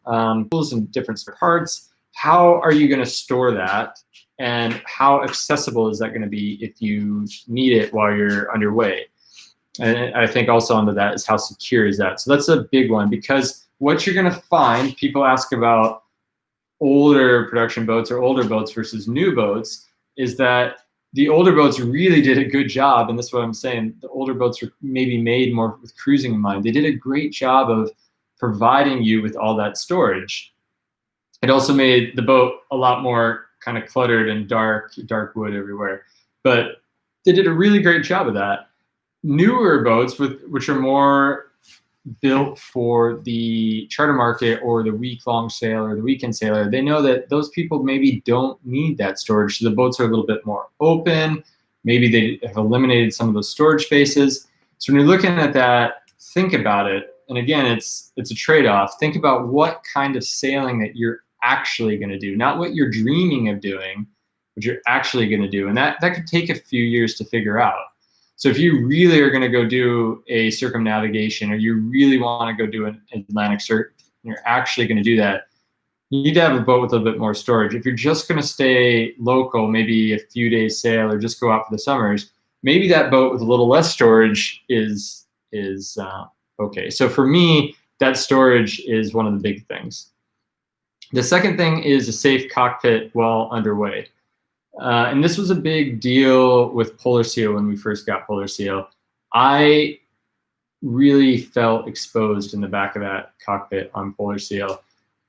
tools and different parts. How are you going to store that? And how accessible is that going to be if you need it while you're underway? And I think also under that is how secure is that? So that's a big one, because what you're going to find, people ask about older production boats or older boats versus new boats, is that the older boats really did a good job. And that's what I'm saying. The older boats were maybe made more with cruising in mind. They did a great job of providing you with all that storage. It also made the boat a lot more kind of cluttered and dark wood everywhere. But they did a really great job of that. Newer boats, which are more built for the charter market or the week-long sail or the weekend sailor, they know that those people maybe don't need that storage. So the boats are a little bit more open. Maybe they have eliminated some of those storage spaces. So when you're looking at that, think about it. And again, it's a trade-off. Think about what kind of sailing that you're actually going to do, not what you're dreaming of doing, but you're actually going to do. And that could take a few years to figure out. So if you really are going to go do a circumnavigation, or you really want to go do an Atlantic circuit, and you're actually going to do that, you need to have a boat with a little bit more storage. If you're just going to stay local, maybe a few days sail, or just go out for the summers, maybe that boat with a little less storage is okay. So for me, that storage is one of the big things. The second thing is a safe cockpit while underway. And this was a big deal with Polar Seal when we first got Polar Seal. I really felt exposed in the back of that cockpit on Polar Seal,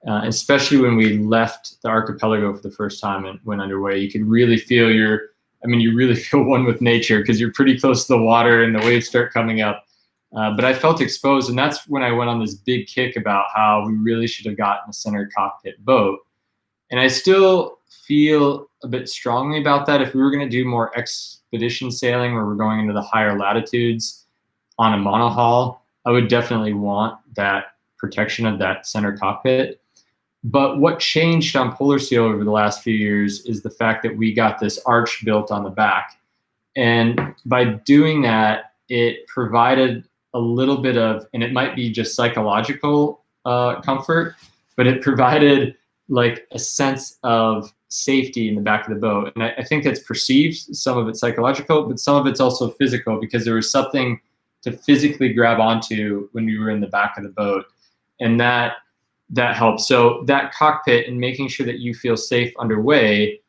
especially when we left the archipelago for the first time and went underway. You could really feel you really feel one with nature, because you're pretty close to the water and the waves start coming up. But I felt exposed, and that's when I went on this big kick about how we really should have gotten a center cockpit boat. And I still feel a bit strongly about that. If we were going to do more expedition sailing where we're going into the higher latitudes on a monohull, I would definitely want that protection of that center cockpit. But what changed on Polar Seal over the last few years is the fact that we got this arch built on the back. And by doing that, it provided a little bit of, and it might be just psychological comfort, but it provided like a sense of safety in the back of the boat. And I think that's perceived, some of it's psychological, but some of it's also physical, because there was something to physically grab onto when we were in the back of the boat. And that helps. So that cockpit and making sure that you feel safe underway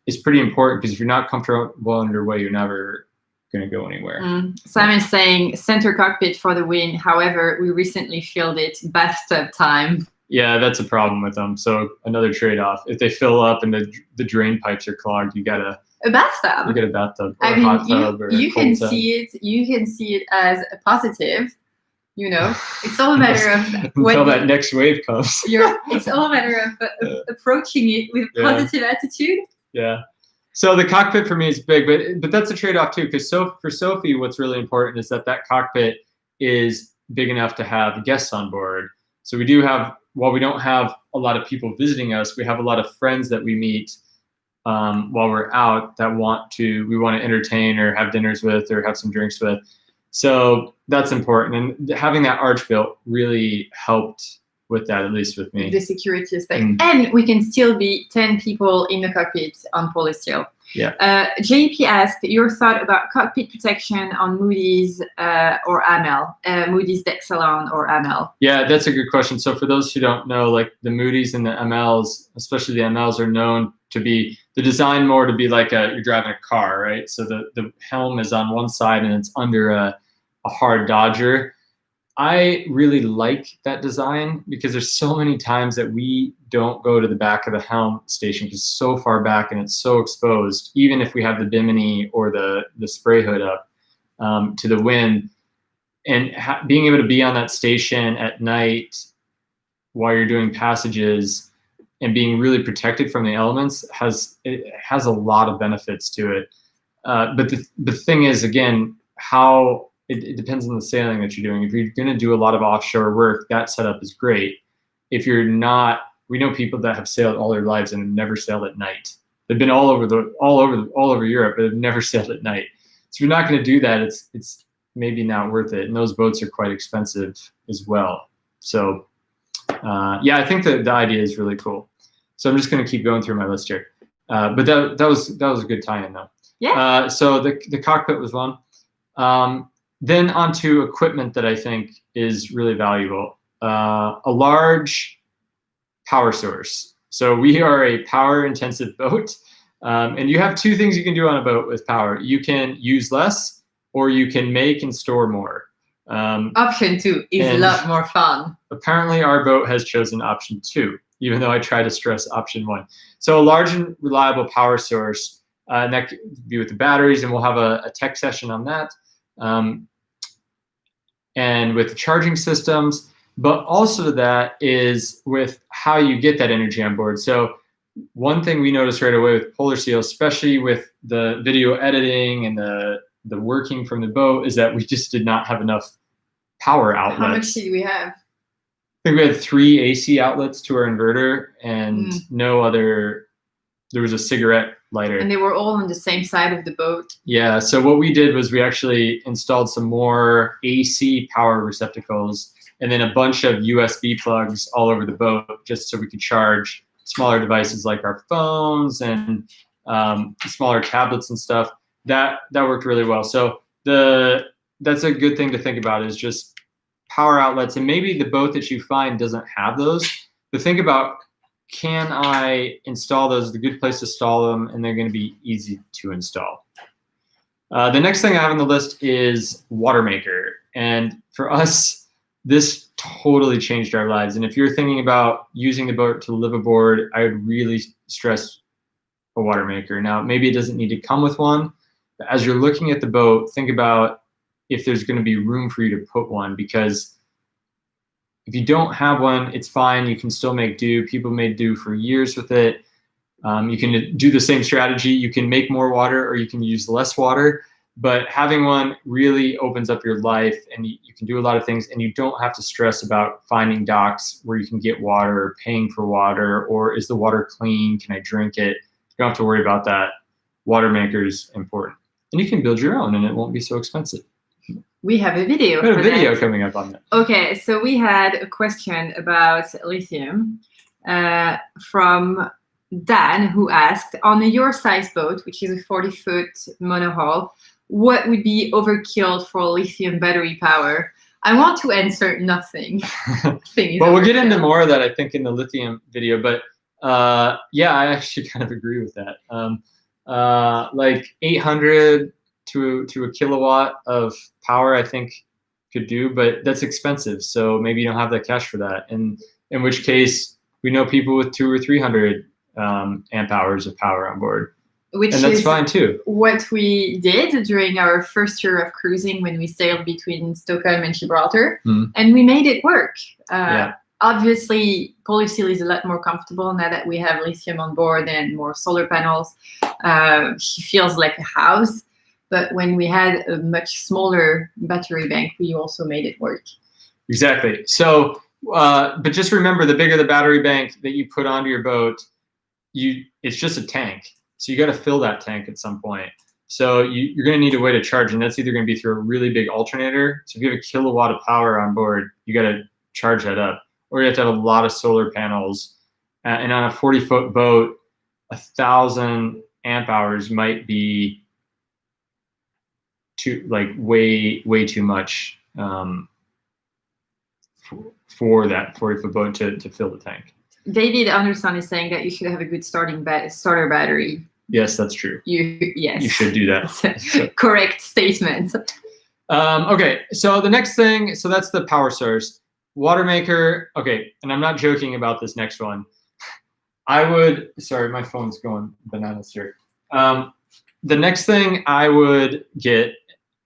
is pretty important, because if you're not comfortable underway, you're never going to go anywhere. Simon's saying center cockpit for the win. However, we recently filled it bathtub time. Yeah, that's a problem with them. So another trade-off. If they fill up and the drain pipes are clogged, you got a bathtub. You get a bathtub or a hot tub or you can see it. You can see it as a positive. You know, it's all a matter of until that next wave comes. It's all a matter of approaching it with a positive attitude. Yeah. So the cockpit for me is big, but that's a trade-off too. Because for Sophie, what's really important is that cockpit is big enough to have guests on board. So we do have, while we don't have a lot of people visiting us, we have a lot of friends that we meet while we're out that we want to entertain or have dinners with or have some drinks with. So that's important. And having that arch built really helped with that, at least with me. The security aspect. And we can still be 10 people in the cockpit on Polar Seal. Yeah. JP asked your thought about cockpit protection on Moody's or AML, Moody's Deck Salon or AML. Yeah, that's a good question. So for those who don't know, like the Moody's and the MLs, especially the MLs, are known to be the design more to be like you're driving a car, right? So the helm is on one side and it's under a hard Dodger. I really like that design because there's so many times that we don't go to the back of the helm station because it's so far back and it's so exposed, even if we have the bimini or the spray hood up to the wind. And being able to be on that station at night while you're doing passages and being really protected from the elements has a lot of benefits to it. But the thing is, again, how it depends on the sailing that you're doing. If you're going to do a lot of offshore work, that setup is great. If you're not, we know people that have sailed all their lives and have never sailed at night. They've been all over Europe, but have never sailed at night. So if you're not going to do that, it's maybe not worth it. And those boats are quite expensive as well. So yeah, I think the idea is really cool. So I'm just going to keep going through my list here. But that was a good tie-in though. Yeah. So the cockpit was one. Then onto equipment that I think is really valuable. A large power source. So we are a power-intensive boat, and you have two things you can do on a boat with power. You can use less, or you can make and store more. Option 2 is a lot more fun. Apparently, our boat has chosen option 2, even though I try to stress option 1. So a large and reliable power source, and that could be with the batteries, and we'll have a tech session on that. And with the charging systems, but also that is with how you get that energy on board. So one thing we noticed right away with Polar Seal, especially with the video editing and the working from the boat, is that we just did not have enough power outlets. How much did we have? I think we had 3 AC outlets to our inverter and no other. There was a cigarette lighter. And they were all on the same side of the boat. Yeah, so what we did was we actually installed some more AC power receptacles and then a bunch of USB plugs all over the boat just so we could charge smaller devices like our phones and smaller tablets and stuff. That worked really well. So that's a good thing to think about, is just power outlets. And maybe the boat that you find doesn't have those, but think about, can I install those? The good place to install them, and they're going to be easy to install. The next thing I have on the list is water maker. And for us, this totally changed our lives. And if you're thinking about using the boat to live aboard, I would really stress a water maker. Now, maybe it doesn't need to come with one, but as you're looking at the boat, think about if there's going to be room for you to put one, because if you don't have one, it's fine. You can still make do. People made do for years with it. You can do the same strategy. You can make more water or you can use less water, but having one really opens up your life, and you can do a lot of things, and you don't have to stress about finding docks where you can get water or paying for water, or is the water clean? Can I drink it? You don't have to worry about that. Water maker is important. And you can build your own and it won't be so expensive. We have a video. We have a video coming up on that. Okay, so we had a question about lithium from Dan, who asked, on your size boat, which is a 40-foot monohull, what would be overkill for lithium battery power? I want to answer nothing. Well, we'll get into more of that, I think, in the lithium video. But yeah, I actually kind of agree with that. Like 800 to a kilowatt of power, I think could do, but that's expensive. So maybe you don't have the cash for that. And in which case, we know people with 200 or 300 amp hours of power on board. Which and that's is fine too. What we did during our first year of cruising when we sailed between Stockholm and Gibraltar, and we made it work. Yeah. Obviously, Polar Seal is a lot more comfortable now that we have lithium on board and more solar panels. He feels like a house. But when we had a much smaller battery bank, we also made it work. Exactly. So, but just remember, the bigger the battery bank that you put onto your boat, it's just a tank. So you got to fill that tank at some point. So you're going to need a way to charge, and that's either going to be through a really big alternator. So if you have a kilowatt of power on board, you got to charge that up, or you have to have a lot of solar panels. And on a 40-foot boat, 1,000 amp hours might be way too much for that 40-foot boat to fill the tank. David Anderson is saying that you should have a good starter battery. Yes, that's true. Yes. You should do that. Correct statement. Okay, so the next thing, so that's the power source. Water maker, okay, and I'm not joking about this next one. Sorry, my phone's going bananas here. The next thing I would get,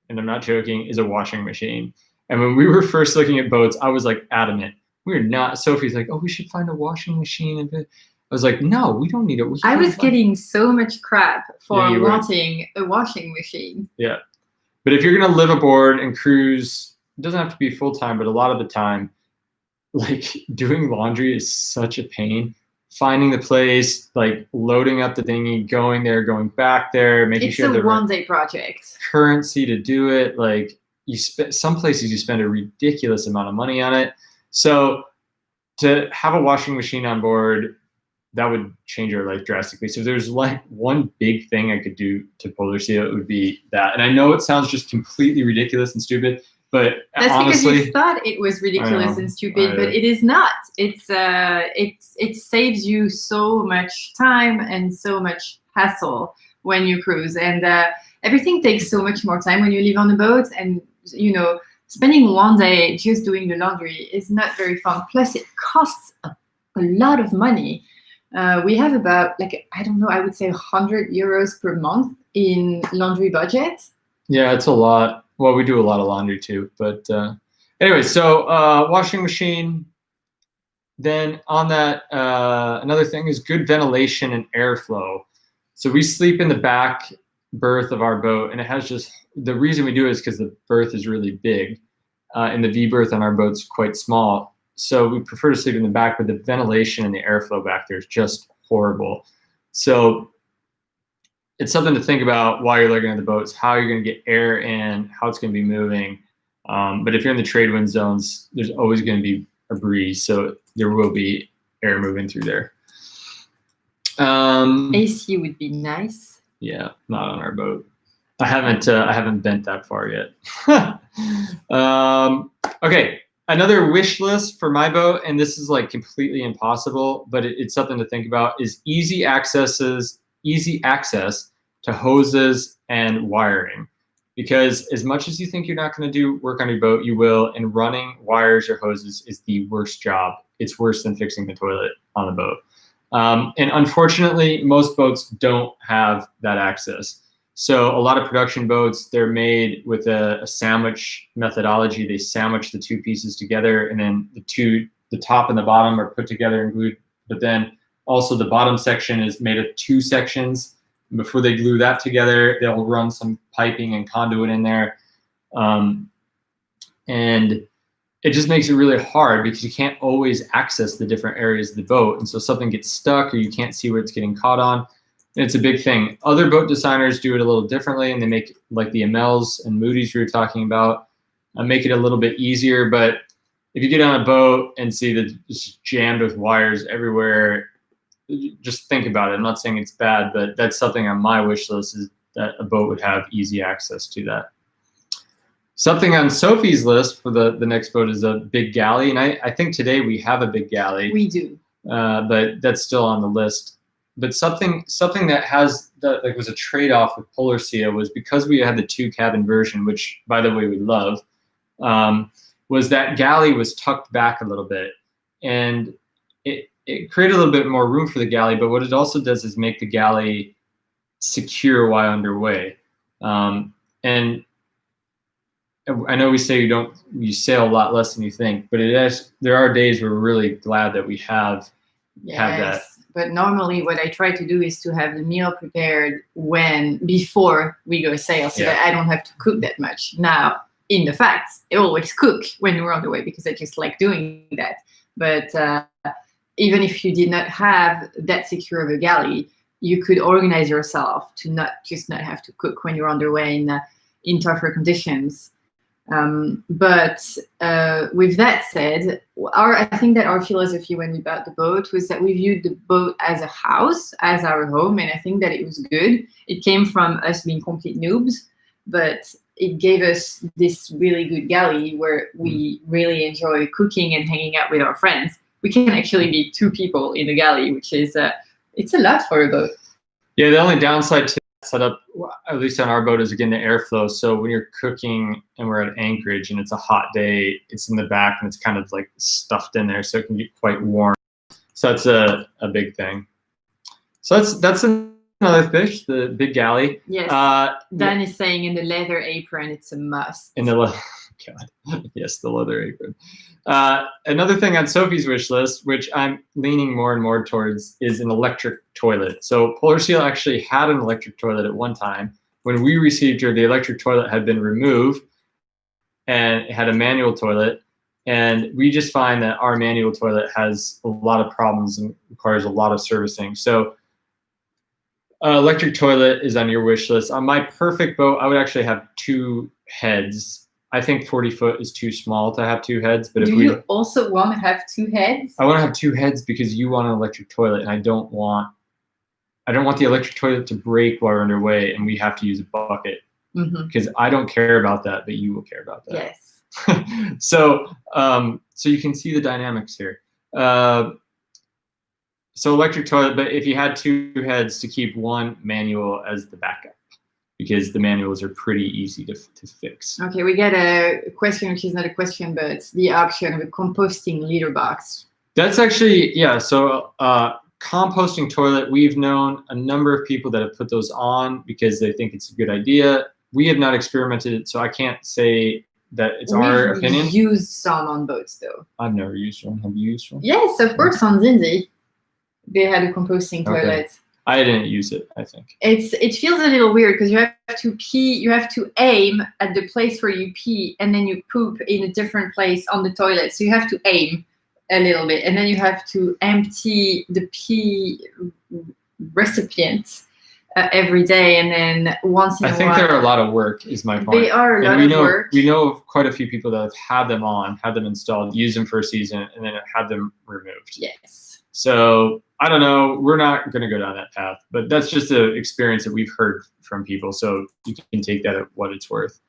and I'm not joking, is a washing machine. And when we were first looking at boats, I was like adamant. We're not. Sophie's like, oh, we should find a washing machine. And I was like, no, we don't need it. I was getting so much crap for wanting a washing machine. Yeah. But if you're gonna live aboard and cruise, it doesn't have to be full time, but a lot of the time, like doing laundry is such a pain. Finding the place, like loading up the dinghy, going there, going back there, making It's sure a one-day project. currency to do it. Like some places you spend a ridiculous amount of money on it. So to have a washing machine on board, that would change our life drastically. So if there's like one big thing I could do to Polar Seal, it would be that. And I know it sounds just completely ridiculous and stupid, but that's honestly, because you thought it was ridiculous and stupid, but it is not. It saves you so much time and so much hassle when you cruise, and everything takes so much more time when you live on a boat. And you know, spending one day just doing the laundry is not very fun. Plus, it costs a lot of money. We have about, like, I don't know, I would say 100 euros per month in laundry budget. Yeah, it's a lot. Well, we do a lot of laundry too, but anyway, so washing machine. Then on that, another thing is good ventilation and airflow. So we sleep in the back berth of our boat, and it has just, the reason we do it is because the berth is really big, and the V berth on our boat's quite small. So we prefer to sleep in the back, but the ventilation and the airflow back there is just horrible. So it's something to think about while you're looking at the boats, how you're going to get air in, how it's going to be moving. But if you're in the trade wind zones, there's always going to be a breeze, so there will be air moving through there. AC would be nice. Yeah, not on our boat. I haven't bent that far yet. Okay, another wish list for my boat, and this is like completely impossible, but it's something to think about, is easy access to hoses and wiring. Because as much as you think you're not going to do work on your boat, you will, and running wires or hoses is the worst job. It's worse than fixing the toilet on the boat. And unfortunately, most boats don't have that access. So a lot of production boats, they're made with a sandwich methodology. They sandwich the two pieces together, and then the top and the bottom are put together and glued. But then also the bottom section is made of two sections. Before they glue that together, they'll run some piping and conduit in there. And it just makes it really hard because you can't always access the different areas of the boat. And so something gets stuck or you can't see where it's getting caught on. And it's a big thing. Other boat designers do it a little differently, and they make, like the Amels and Moody's we were talking about, make it a little bit easier. But if you get on a boat and see that it's jammed with wires everywhere, just think about it. I'm not saying it's bad, but that's something on my wish list, is that a boat would have easy access to that. Something on Sophie's list for the next boat is a big galley. And I think today we have a big galley. We do. But that's still on the list. But something that was a trade-off with Polar Seal was, because we had the 2-cabin version, which, by the way, we love, was that galley was tucked back a little bit. And it created a little bit more room for the galley, but what it also does is make the galley secure while underway. And I know we say you sail a lot less than you think, but there are days where we're really glad that we have that. But normally what I try to do is to have the meal prepared before we go sail, so that I don't have to cook that much. Now, in the fact, I always cook when we're on the way because I just like doing that. But even if you did not have that secure of a galley, you could organize yourself to not have to cook when you're on the way in tougher conditions. But with that said, I think that our philosophy when we bought the boat was that we viewed the boat as a house, as our home, and I think that it was good. It came from us being complete noobs, but it gave us this really good galley where we really enjoy cooking and hanging out with our friends. We can actually be 2 people in the galley, which is it's a lot for a boat. Yeah, the only downside to that setup, at least on our boat, is again the airflow. So when you're cooking and we're at anchorage and it's a hot day, it's in the back and it's kind of like stuffed in there, so it can get quite warm. So that's a big thing. So that's another fish, the big galley. Yes. Dan is saying in the leather apron, it's a must. In the God, yes, the leather apron. Another thing on Sophie's wish list, which I'm leaning more and more towards, is an electric toilet. So Polar Seal actually had an electric toilet at one time, when we received her, the electric toilet had been removed and it had a manual toilet. And we just find that our manual toilet has a lot of problems and requires a lot of servicing. So electric toilet is on your wish list. On my perfect boat, I would actually have 2 heads. I think 40 foot is too small to have 2 heads. But if Do you also want to have 2 heads? I want to have 2 heads because you want an electric toilet, and I don't want the electric toilet to break while we're underway and we have to use a bucket. Because I don't care about that, but you will care about that. Yes. So you can see the dynamics here. So electric toilet, but if you had 2 heads, to keep 1 manual as the backup, because the manuals are pretty easy to fix. Okay, we get a question, which is not a question, but it's the option of a composting litter box. That's actually, yeah, so composting toilet, we've known a number of people that have put those on because they think it's a good idea. We have not experimented it, so I can't say that it's our opinion. We've used some on boats, though. I've never used one. Have you used one? Yes, of course, on Zinzi. They had a composting toilet. I didn't use it, I think. It feels a little weird because you have to pee, you have to aim at the place where you pee, and then you poop in a different place on the toilet. So you have to aim a little bit, and then you have to empty the pee recipient every day, and then once in a while. I think they're a lot of work, is my point. They are a lot of work. We know of quite a few people that have had them on, had them installed, used them for a season, and then had them removed. Yes. So I don't know. We're not going to go down that path, but that's just an experience that we've heard from people. So you can take that at what it's worth.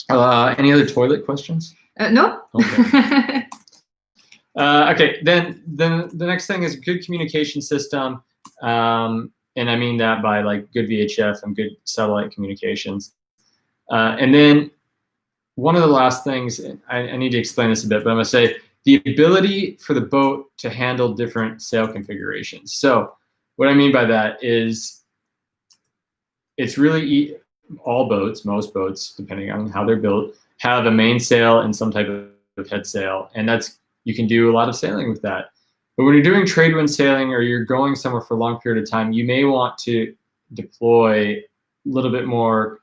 Any other toilet questions? No. Okay. Okay. Then the next thing is good communication system. And I mean that by like good VHF and good satellite communications. And then one of the last things, I need to explain this a bit, but I'm going to say the ability for the boat to handle different sail configurations. So what I mean by that is it's really all boats, most boats, depending on how they're built, have a mainsail and some type of head sail. And you can do a lot of sailing with that. But when you're doing trade wind sailing or you're going somewhere for a long period of time, you may want to deploy a little bit more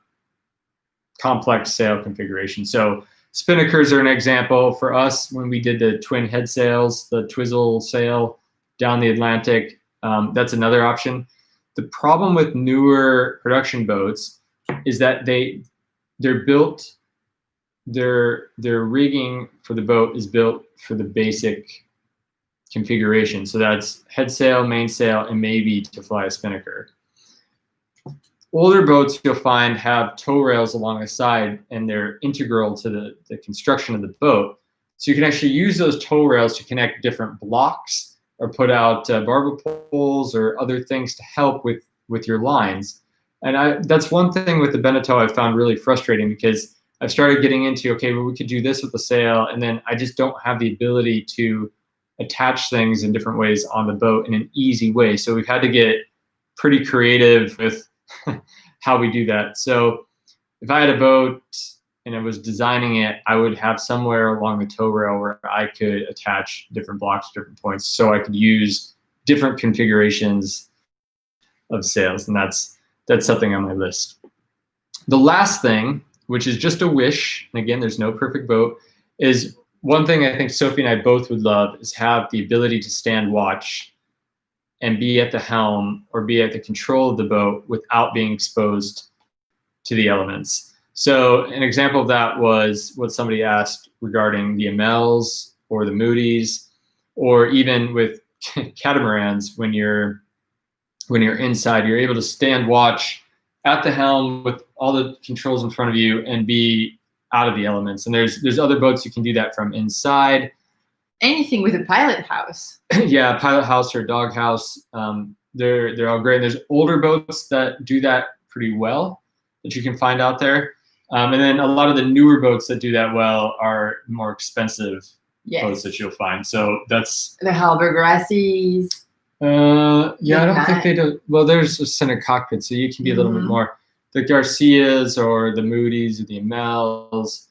complex sail configuration. So spinnakers are an example. For us, when we did the twin head sails, the twizzle sail down the Atlantic, that's another option. The problem with newer production boats is that they're built, their rigging for the boat is built for the basic configuration. So that's head sail, mainsail, and maybe to fly a spinnaker. Older boats you'll find have tow rails along the side, and they're integral to the construction of the boat. So you can actually use those tow rails to connect different blocks or put out barber poles or other things to help with your lines. And that's one thing with the Benneteau I found really frustrating, because I've started getting into, okay, well, we could do this with the sail, and then I just don't have the ability to attach things in different ways on the boat in an easy way. So we've had to get pretty creative with how we do that. So if I had a boat and I was designing it, I would have somewhere along the tow rail where I could attach different blocks to different points, so I could use different configurations of sails. And that's something on my list. The last thing, which is just a wish, and again, there's no perfect boat, is one thing I think Sophie and I both would love is have the ability to stand watch and be at the helm or be at the control of the boat without being exposed to the elements. So an example of that was what somebody asked regarding the Amels or the Moody's, or even with catamarans. When you're inside, you're able to stand watch at the helm with all the controls in front of you and be out of the elements. And there's other boats you can do that from inside. Anything with a pilot house. Yeah, pilot house or dog house. They're all great. There's older boats that do that pretty well that you can find out there. And then a lot of the newer boats that do that well are more expensive boats that you'll find. So that's the Halberg Grassies. Yeah, I don't think they do. Well, there's a center cockpit, so you can be a little bit more. The Garcias or the Moody's or the Amels,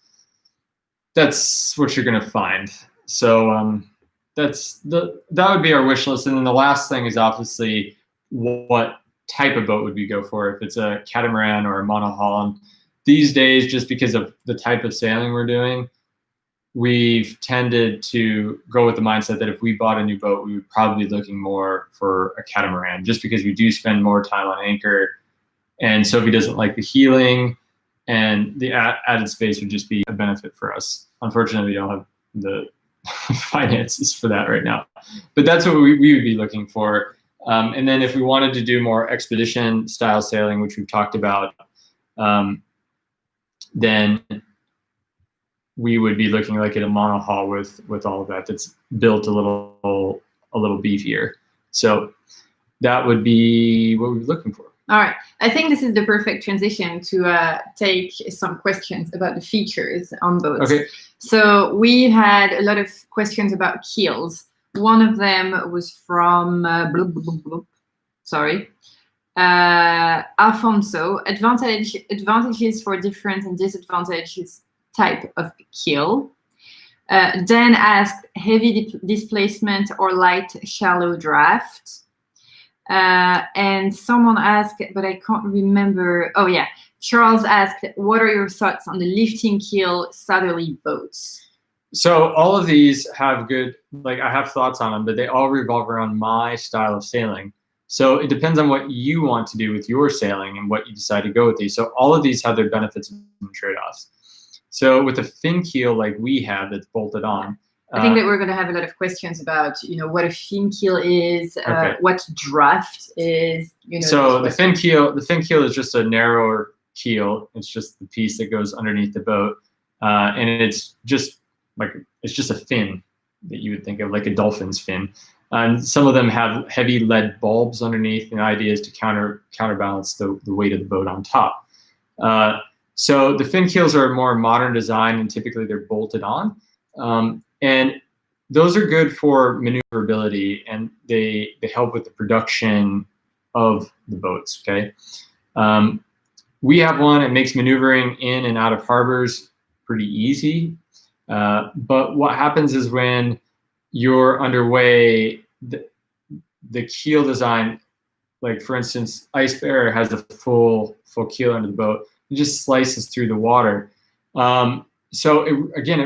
that's what you're going to find. So that would be our wish list. And then the last thing is obviously what type of boat would we go for, if it's a catamaran or a monohull. And these days, just because of the type of sailing we're doing, we've tended to go with the mindset that if we bought a new boat, we would probably be looking more for a catamaran, just because we do spend more time on anchor. And Sophie doesn't like the heeling, and the added space would just be a benefit for us. Unfortunately, we don't have the finances for that right now, but that's what we would be looking for. And then if we wanted to do more expedition style sailing, which we've talked about, then we would be looking like at a monohull with all of that, that's built a little beefier. So that would be what we're looking for. All right. I think this is the perfect transition to take some questions about the features on boats. Okay. So we had a lot of questions about keels. One of them was from Alfonso. Advantages for different and disadvantages type of keel. Dan asked heavy displacement or light shallow draft. And someone asked, but I can't remember. Oh yeah, Charles asked, what are your thoughts on the lifting keel southerly boats? So all of these have good, like I have thoughts on them, but they all revolve around my style of sailing. So it depends on what you want to do with your sailing and what you decide to go with these. So all of these have their benefits and trade-offs. So with a fin keel like we have that's bolted on, I think that we're going to have a lot of questions about, what a fin keel is, what draft is, So the fin keel is just a narrower keel. It's just the piece that goes underneath the boat, and it's just a fin that you would think of, like a dolphin's fin. And some of them have heavy lead bulbs underneath. And the idea is to counterbalance the weight of the boat on top. So the fin keels are a more modern design, and typically they're bolted on. And those are good for maneuverability, and they help with the production of the boats, okay? We have one. It makes maneuvering in and out of harbors pretty easy. But what happens is when you're underway, the keel design, like for instance, Ice Bear has a full keel under the boat. It just slices through the water. So it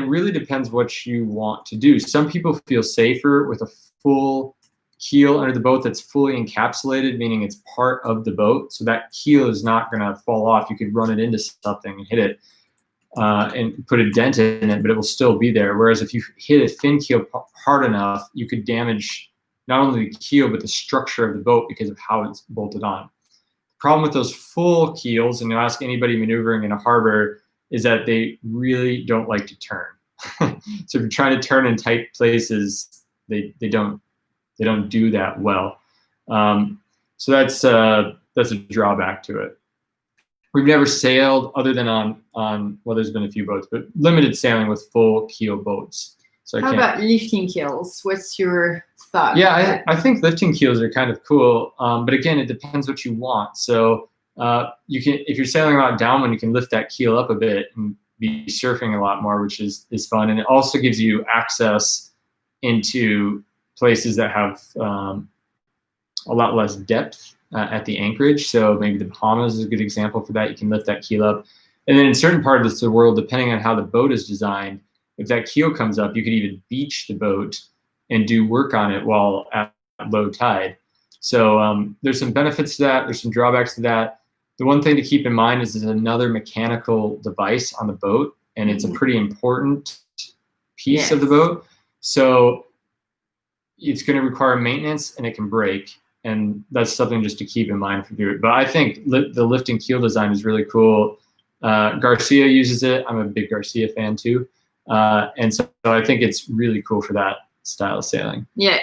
really depends what you want to do. Some people feel safer with a full keel under the boat that's fully encapsulated, meaning it's part of the boat. So that keel is not going to fall off. You could run it into something and hit it and put a dent in it, but it will still be there. Whereas if you hit a fin keel hard enough, you could damage not only the keel, but the structure of the boat because of how it's bolted on. The problem with those full keels, and you'll ask anybody maneuvering in a harbor, is that they really don't like to turn. So if you're trying to turn in tight places, they don't do that well. So that's a drawback to it. We've never sailed other than on well, there's been a few boats, but limited sailing with full keel boats. So how about lifting keels? What's your thought? Yeah, I think lifting keels are kind of cool, but again, it depends what you want. So you can, if you're sailing a lot downwind, you can lift that keel up a bit and be surfing a lot more, which is fun. And it also gives you access into places that have a lot less depth at the anchorage. So maybe the Bahamas is a good example for that. You can lift that keel up. And then in certain parts of the world, depending on how the boat is designed, if that keel comes up, you could even beach the boat and do work on it while at low tide. So there's some benefits to that. There's some drawbacks to that. The one thing to keep in mind is there's another mechanical device on the boat, and it's a pretty important piece of the boat. So it's going to require maintenance, and it can break. And that's something just to keep in mind if you do it. But I think the lifting keel design is really cool. Garcia uses it. I'm a big Garcia fan too. And so I think it's really cool for that style of sailing. Yeah.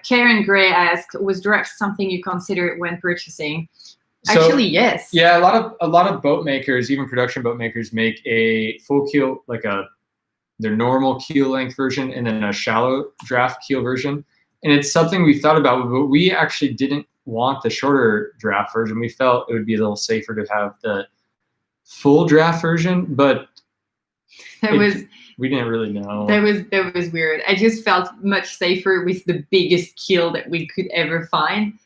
Karen Gray asked, was draft something you considered when purchasing? So, actually, yes. Yeah, a lot of boat makers, even production boat makers, make a full keel, like their normal keel length version, and then a shallow draft keel version. And it's something we thought about, but we actually didn't want the shorter draft version. We felt it would be a little safer to have the full draft version, but we didn't really know. That was weird. I just felt much safer with the biggest keel that we could ever find.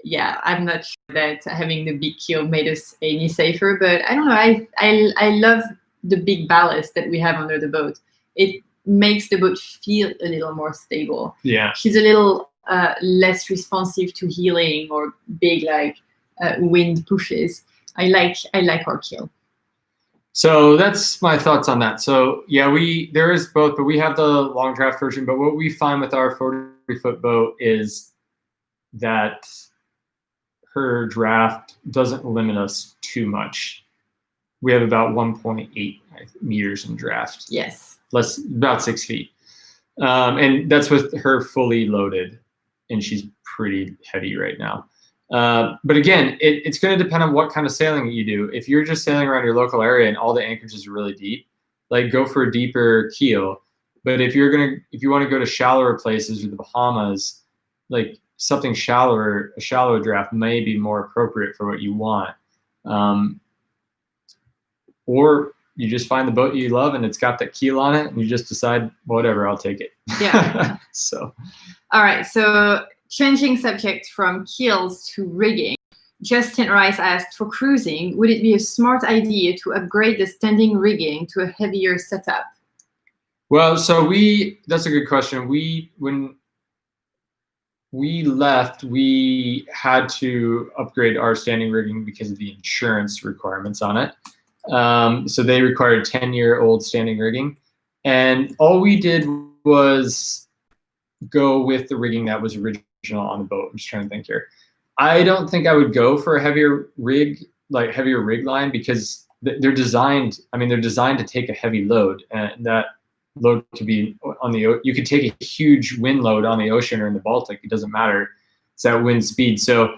yeah, I'm not sure that having the big keel made us any safer, but I don't know. I love the big ballast that we have under the boat. It makes the boat feel a little more stable. Yeah. She's a little less responsive to heeling or big wind pushes. I like our keel. So that's my thoughts on that. So yeah, there is both, but we have the long draft version. But what we find with our 40-foot boat is that her draft doesn't limit us too much. We have about 1.8 meters in draft. Yes. About 6 feet. And that's with her fully loaded, and she's pretty heavy right now. But again, it's going to depend on what kind of sailing you do. If you're just sailing around your local area and all the anchorages are really deep, like go for a deeper keel. But if you want to go to shallower places or the Bahamas, like something shallower, a shallower draft may be more appropriate for what you want. Or you just find the boat you love and it's got that keel on it, and you just decide, whatever, I'll take it. Yeah. So. All right. So changing subject from keels to rigging. Justin Rice asked, for cruising, would it be a smart idea to upgrade the standing rigging to a heavier setup? Well, that's a good question. When we left, we had to upgrade our standing rigging because of the insurance requirements on it. So they required 10-year-old standing rigging. And all we did was go with the rigging that was original on the boat. I'm just trying to think here. I don't think I would go for a heavier rig line, because they're designed to take a heavy load, and that load could be you could take a huge wind load on the ocean or in the Baltic. It doesn't matter. It's that wind speed. So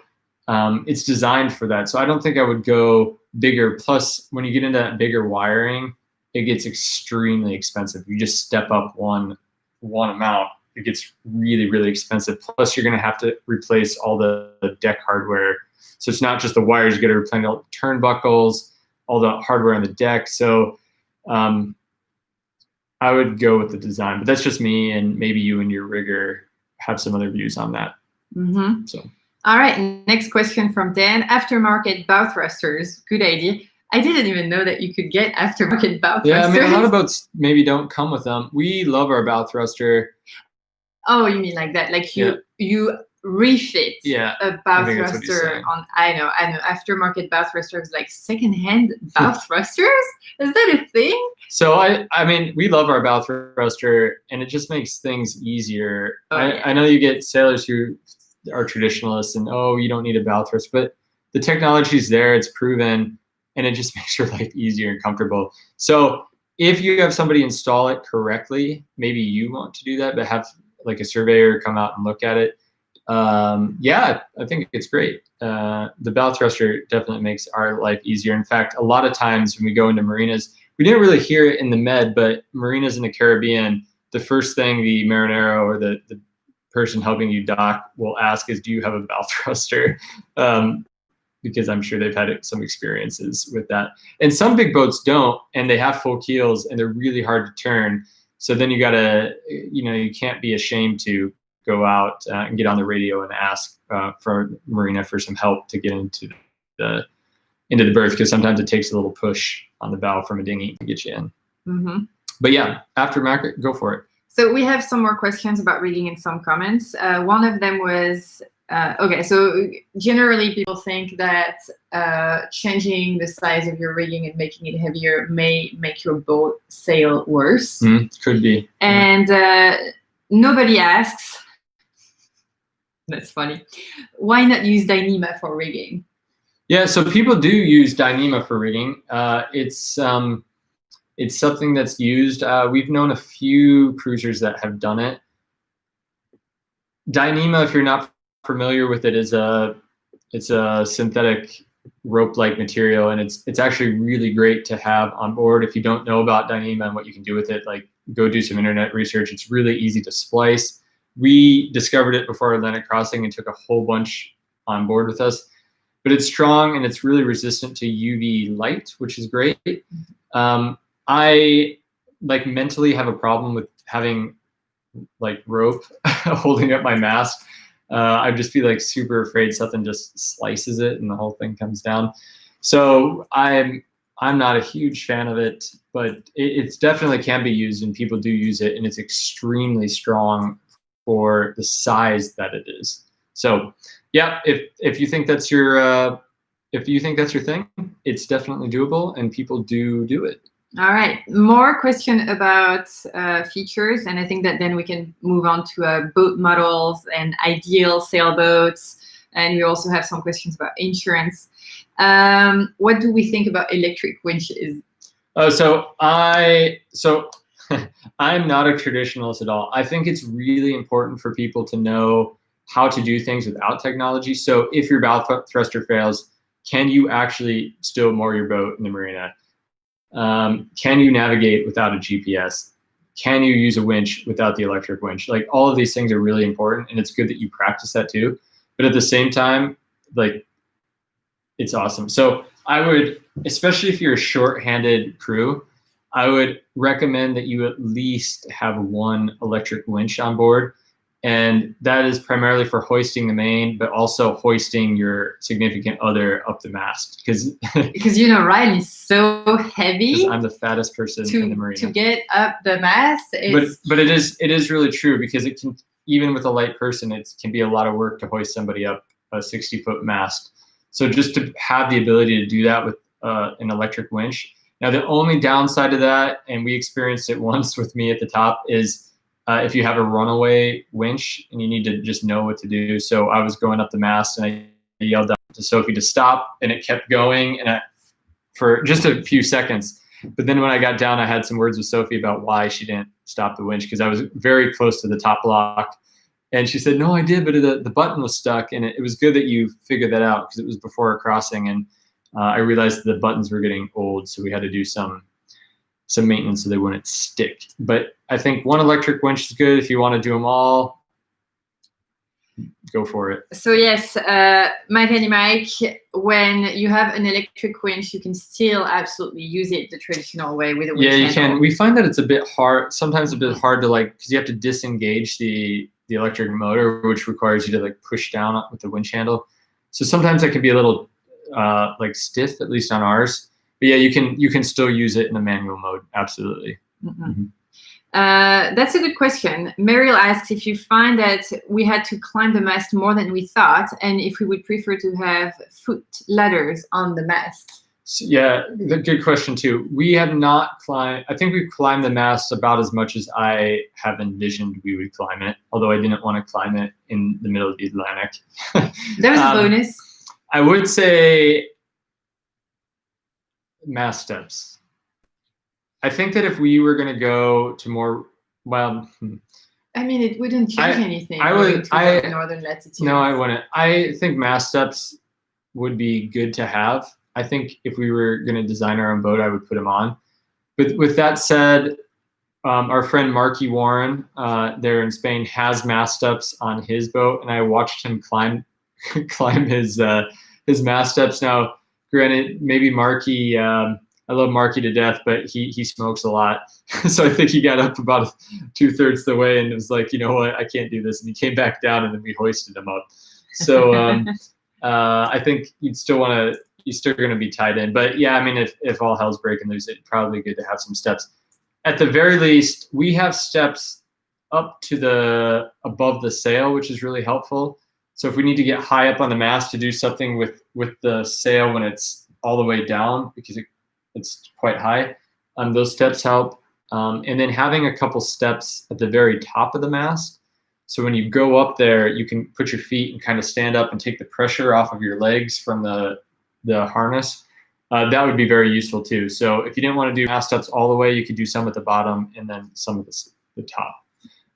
it's designed for that. So I don't think I would go bigger. Plus, when you get into that bigger wiring, it gets extremely expensive. You just step up one amount, it gets really, really expensive. Plus, you're going to have to replace all the deck hardware. So it's not just the wires. You got to replace all the turnbuckles, all the hardware on the deck. So I would go with the design, but that's just me, and maybe you and your rigger have some other views on that. Mm-hmm. So. All right, next question from Dan. Aftermarket bow thrusters, good idea. I didn't even know that you could get aftermarket bow thrusters. Yeah, I mean, a lot of boats maybe don't come with them. We love our bow thruster. Oh, you mean like that? Like you refit a bow thruster on, I know, aftermarket bow thrusters, like secondhand bow thrusters? Is that a thing? So I mean, we love our bow thruster, and it just makes things easier. I know you get sailors who are traditionalists and, you don't need a bow thruster, but the technology's there, it's proven, and it just makes your life easier and comfortable. So if you have somebody install it correctly, maybe you want to do that, but have like a surveyor come out and look at it. Yeah, I think it's great. The bow thruster definitely makes our life easier. In fact, a lot of times when we go into marinas, we didn't really hear it in the Med, but marinas in the Caribbean, the first thing the marinero or the person helping you dock will ask is, do you have a bow thruster? Because I'm sure they've had some experiences with that. And some big boats don't, and they have full keels, and they're really hard to turn. So then you gotta, you can't be ashamed to go out and get on the radio and ask for marina for some help to get into the berth, because sometimes it takes a little push on the bow from a dinghy to get you in. Mm-hmm. But yeah, aftermarket, go for it. So we have some more questions about rigging in some comments. One of them was, okay, so generally people think that changing the size of your rigging and making it heavier may make your boat sail worse. Could be. And nobody asks, that's funny, why not use Dyneema for rigging? Yeah, so people do use Dyneema for rigging. It's something that's used. We've known a few cruisers that have done it. Dyneema, if you're not familiar with it, it's a synthetic rope-like material, and it's actually really great to have on board. If you don't know about Dyneema and what you can do with it, like, go do some internet research. It's really easy to splice. We discovered it before Atlantic Crossing and took a whole bunch on board with us. But it's strong, and it's really resistant to UV light, which is great. I mentally have a problem with having rope holding up my mast. I'd just be like super afraid something just slices it and the whole thing comes down. So I'm not a huge fan of it, but it's definitely can be used, and people do use it, and it's extremely strong for the size that it is. So yeah, if you think that's your thing, it's definitely doable, and people do it. All right, more question about features, and I think that then we can move on to boat models and ideal sailboats, and we also have some questions about insurance. What do we think about electric winches? So I'm not a traditionalist at all. I think it's really important for people to know how to do things without technology. So if your bow thruster fails, can you actually still moor your boat in the marina? Can you navigate without a GPS? Can you use a winch without the electric winch? Like, all of these things are really important, and it's good that you practice that too. But at the same time, like, it's awesome. So I would, especially if you're a short-handed crew, I would recommend that you at least have one electric winch on board. And that is primarily for hoisting the main, but also hoisting your significant other up the mast. Because Ryan's so heavy. I'm the fattest person in the marina. To get up the mast. But it is really true, because it can, even with a light person, it can be a lot of work to hoist somebody up a 60-foot mast. So just to have the ability to do that with an electric winch. Now, the only downside to that, and we experienced it once with me at the top, is if you have a runaway winch and you need to just know what to do. So I was going up the mast, and I yelled out to Sophie to stop, and it kept going for just a few seconds. But then when I got down, I had some words with Sophie about why she didn't stop the winch, because I was very close to the top block. And she said, no, I did, but the button was stuck. And it was good that you figured that out, because it was before a crossing. And I realized the buttons were getting old, so we had to do some maintenance so they wouldn't stick. But I think one electric winch is good. If you want to do them all, go for it. So yes, Mike, when you have an electric winch, you can still absolutely use it the traditional way with a winch. Yeah, you can. We find that it's a bit hard, sometimes a bit hard to, like, because you have to disengage the electric motor, which requires you to, like, push down with the winch handle. So sometimes that can be a little like stiff, at least on ours. But yeah, you can still use it in a manual mode. Absolutely. Mm-hmm. Mm-hmm. That's a good question. Meryl asks if you find that we had to climb the mast more than we thought, and if we would prefer to have foot ladders on the mast. So, yeah, good question too. We have not climbed. I think we've climbed the mast about as much as I have envisioned we would climb it, although I didn't want to climb it in the middle of the Atlantic. That was a bonus. I would say mast steps. I think that if we were going to go to more, well, I mean, it wouldn't change anything. I would. Northern latitude. No, I wouldn't. I think mast steps would be good to have. I think if we were going to design our own boat, I would put them on. But with that said, our friend Marky Warren there in Spain has mast steps on his boat, and I watched him climb his mast steps. Now, granted, maybe Marky, I love Marky to death, but he smokes a lot. So I think he got up about 2/3 the way and was like, you know what, I can't do this. And he came back down, and then we hoisted him up. So I think you're still going to be tied in. But yeah, I mean, if all hell's breaking loose, it's probably good to have some steps. At the very least, we have steps up to above the sail, which is really helpful. So if we need to get high up on the mast to do something with the sail when it's all the way down, because it's quite high, those steps help. And then having a couple steps at the very top of the mast. So when you go up there, you can put your feet and kind of stand up and take the pressure off of your legs from the harness. That would be very useful too. So if you didn't want to do mast steps all the way, you could do some at the bottom and then some at the top.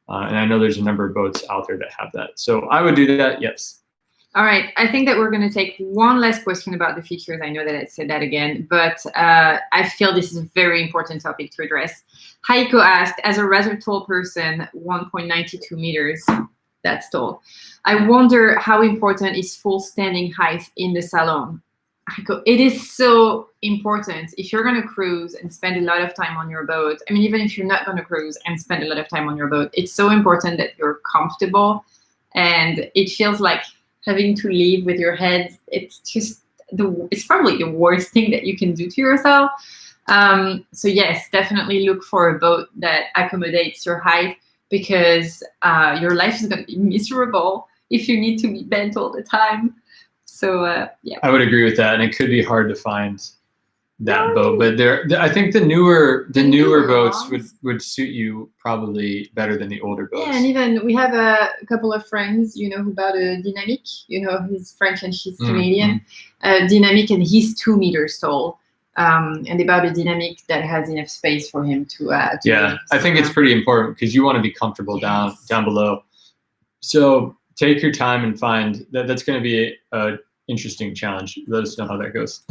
And I know there's a number of boats out there that have that. So I would do that, yes. All right, I think that we're going to take one last question about the features. I know that I said that again, but I feel this is a very important topic to address. Heiko asked, as a rather tall person, 1.92 meters, that's tall. I wonder how important is full standing height in the salon? Heiko, it is so important. If you're going to cruise and spend a lot of time on your boat, I mean, even if you're not going to cruise and spend a lot of time on your boat, it's so important that you're comfortable and it feels like having to live with your head. It's just it's probably the worst thing that you can do to yourself. So yes, definitely look for a boat that accommodates your height, because your life is going to be miserable if you need to be bent all the time. So yeah, I would agree with that, and it could be hard to find that boat, but I think the newer boats would suit you probably better than the older boats. Yeah, and even we have a couple of friends, who bought a Dynamic. He's French and she's Canadian. Dynamic, and he's 2 meters tall. And they bought a Dynamic that has enough space for him to live. I think it's pretty important, because you want to be comfortable down below. So take your time and find that. That's going to be a interesting challenge. Let us know how that goes.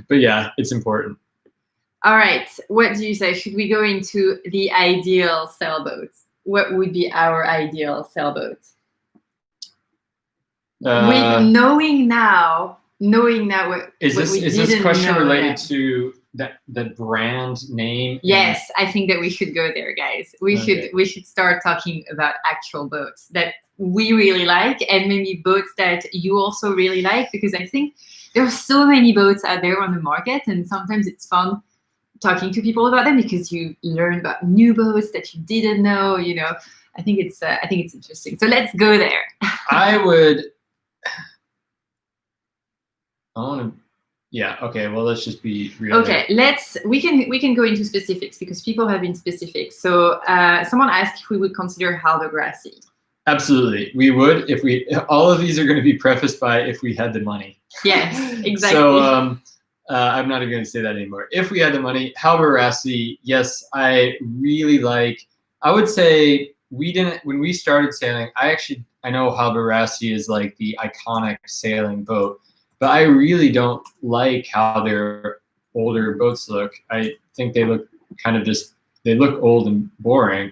But yeah, it's important. All right, what do you say? Should we go into the ideal sailboats? What would be our ideal sailboat? With knowing now what is what this question related to the brand name? Yes, I think that we should go there, guys. We should start talking about actual boats that we really like, and maybe boats that you also really like, because I think there are so many boats out there on the market, and sometimes it's fun talking to people about them because you learn about new boats that you didn't know. I think it's interesting. So let's go there. Okay, well, let's just be real. Okay, we can go into specifics, because people have been specific. So someone asked if we would consider Haldograssi. Absolutely, we would. All of these are going to be prefaced by if we had the money. Yes, exactly. So I'm not even going to say that anymore. If we had the money, Haldograssi, yes, I really like. I would say when we started sailing, I know Haldograssi is like the iconic sailing boat, but I really don't like how their older boats look. I think they look they look old and boring.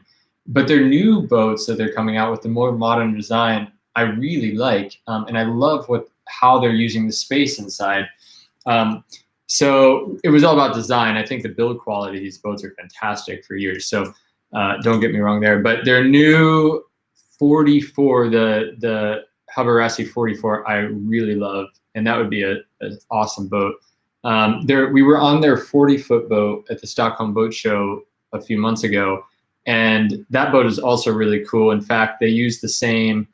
But their new boats that they're coming out with, the more modern design, I really like, and I love how they're using the space inside. So it was all about design. I think the build quality of these boats are fantastic for years. So don't get me wrong there. But their new 44, the Haldograssi 44, I really love, and that would be an awesome boat. We were on their 40-foot boat at the Stockholm Boat Show a few months ago. And that boat is also really cool. In fact, they use the same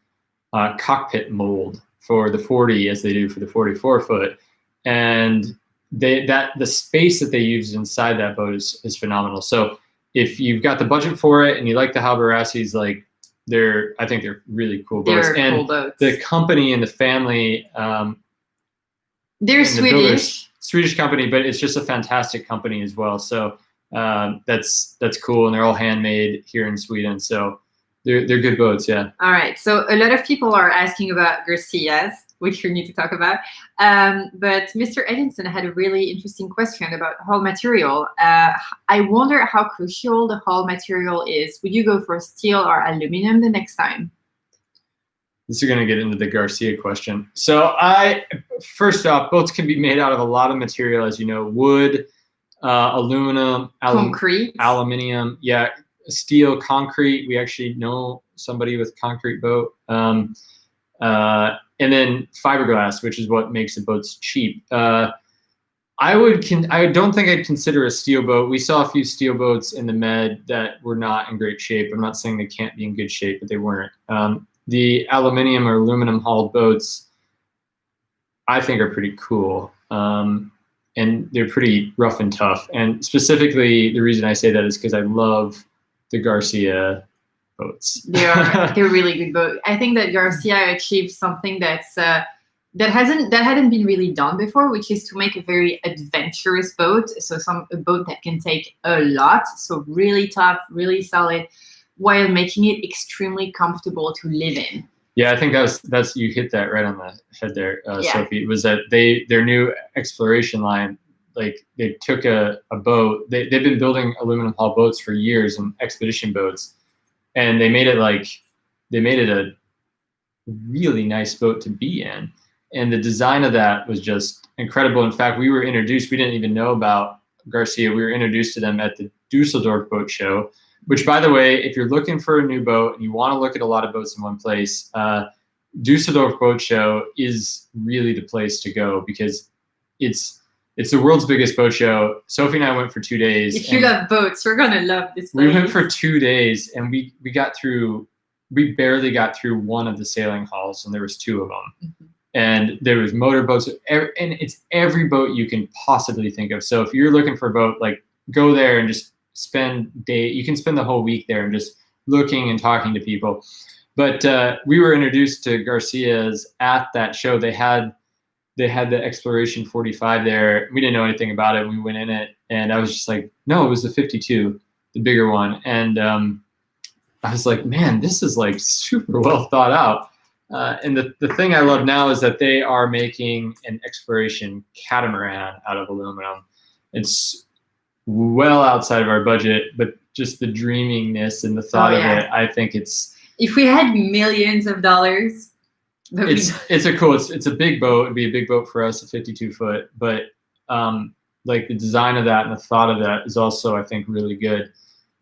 cockpit mold for the 40 as they do for the 44-foot. And the space that they use inside that boat is phenomenal. So if you've got the budget for it and you like the Haldograssis, I think they're really cool boats. Cool boats. The company and the family, they're Swedish company, but it's just a fantastic company as well. So that's cool, and they're all handmade here in Sweden, so they're good boats. Yeah. All right, so a lot of people are asking about Garcias, which we need to talk about, but Mr. Edinson had a really interesting question about hull material. I wonder how crucial the hull material is. Would you go for steel or aluminum the next time? This is going to get into the Garcia question. So first off, boats can be made out of a lot of material, as you know: wood, aluminum, concrete, aluminium, steel, concrete. We actually know somebody with concrete boat, and then fiberglass, which is what makes the boats cheap. I don't think I'd consider a steel boat. We saw a few steel boats in the Med that were not in great shape. I'm not saying they can't be in good shape, but they weren't. The aluminium or aluminum hulled boats, I think, are pretty cool. And they're pretty rough and tough. And specifically, the reason I say that is because I love the Garcia boats. They're really good boats. I think that Garcia achieved something that hadn't been really done before, which is to make a very adventurous boat. So a boat that can take a lot, so really tough, really solid, while making it extremely comfortable to live in. Yeah, I think that's you hit that right on the head there, Sophie. It was that their new exploration line, they took a boat. They've been building aluminum hull boats for years, and expedition boats, and they made it a really nice boat to be in. And the design of that was just incredible. In fact, we didn't even know about Garcia. We were introduced to them at the Dusseldorf Boat Show. which, by the way, if you're looking for a new boat and you want to look at a lot of boats in one place, Düsseldorf Boat Show is really the place to go because it's the world's biggest boat show. Sophie and I went for 2 days. If you love boats, we're gonna love this place. We went for 2 days, and we barely got through one of the sailing halls, and there was 2 of them. Mm-hmm. And there was motorboats, and it's every boat you can possibly think of. So if you're looking for a boat, like, go there and just you can spend the whole week there and just looking and talking to people. But we were introduced to Garcia's at that show. They had the Exploration 45 there. We didn't know anything about it. We went in it, and I was just like, no, it was the 52, the bigger one. And I was like, man, this is like super well thought out. And the thing I love now is that they are making an exploration catamaran out of aluminum. It's well outside of our budget, but just the dreaminess and the thought of it, I think it's. If we had millions of dollars, it's a big boat. It'd be a big boat for us, a 52-foot. But like the design of that and the thought of that is also, I think, really good.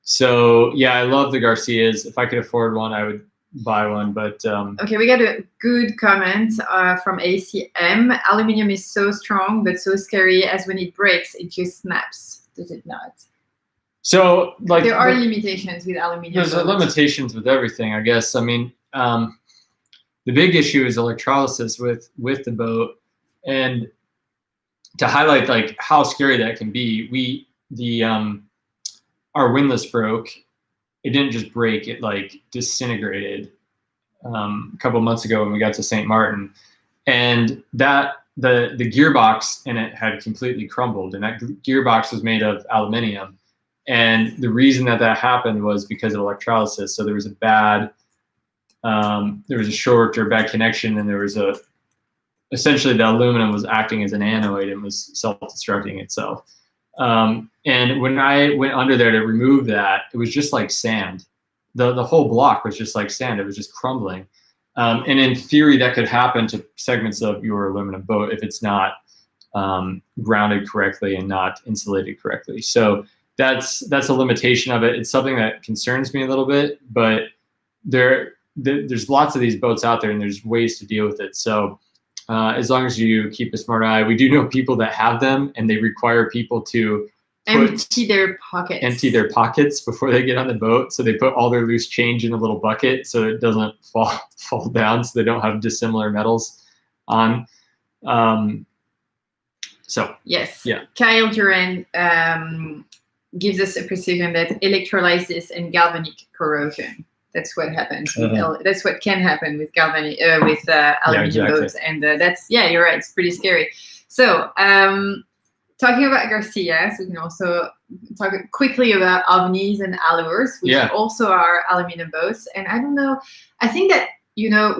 So yeah, I love the Garcias. If I could afford one, I would buy one. But okay, we got a good comment from ACM. Aluminium is so strong but so scary, as when it breaks, it just snaps. Does it not? So like there are limitations with aluminium. There's limitations with everything, I guess. I mean, the big issue is electrolysis with the boat, and to highlight like how scary that can be, our windlass broke. It didn't just break; it like disintegrated a couple months ago when we got to St. Martin, and that the gearbox in it had completely crumbled, and that gearbox was made of aluminium. And the reason that happened was because of electrolysis. So there was a short or bad connection, and there was essentially the aluminum was acting as an anoid and was self-destructing itself. And when I went under there to remove that, it was just like sand. The whole block was just like sand. It was just crumbling. And in theory, that could happen to segments of your aluminum boat if it's not grounded correctly and not insulated correctly. So that's a limitation of it. It's something that concerns me a little bit, but there's lots of these boats out there, and there's ways to deal with it. So as long as you keep a smart eye, we do know people that have them, and they require people to empty their pockets before they get on the boat. So they put all their loose change in a little bucket so it doesn't fall down, so they don't have dissimilar metals on. So yes, yeah. Kyle Duran gives us a precision that electrolysis and galvanic corrosion. That's what happens. That's what can happen with aluminium boats, and you're right. It's pretty scary. So talking about Garcia, so we can also talk quickly about ovnis and allures, which also are aluminum boats. And I don't know. I think that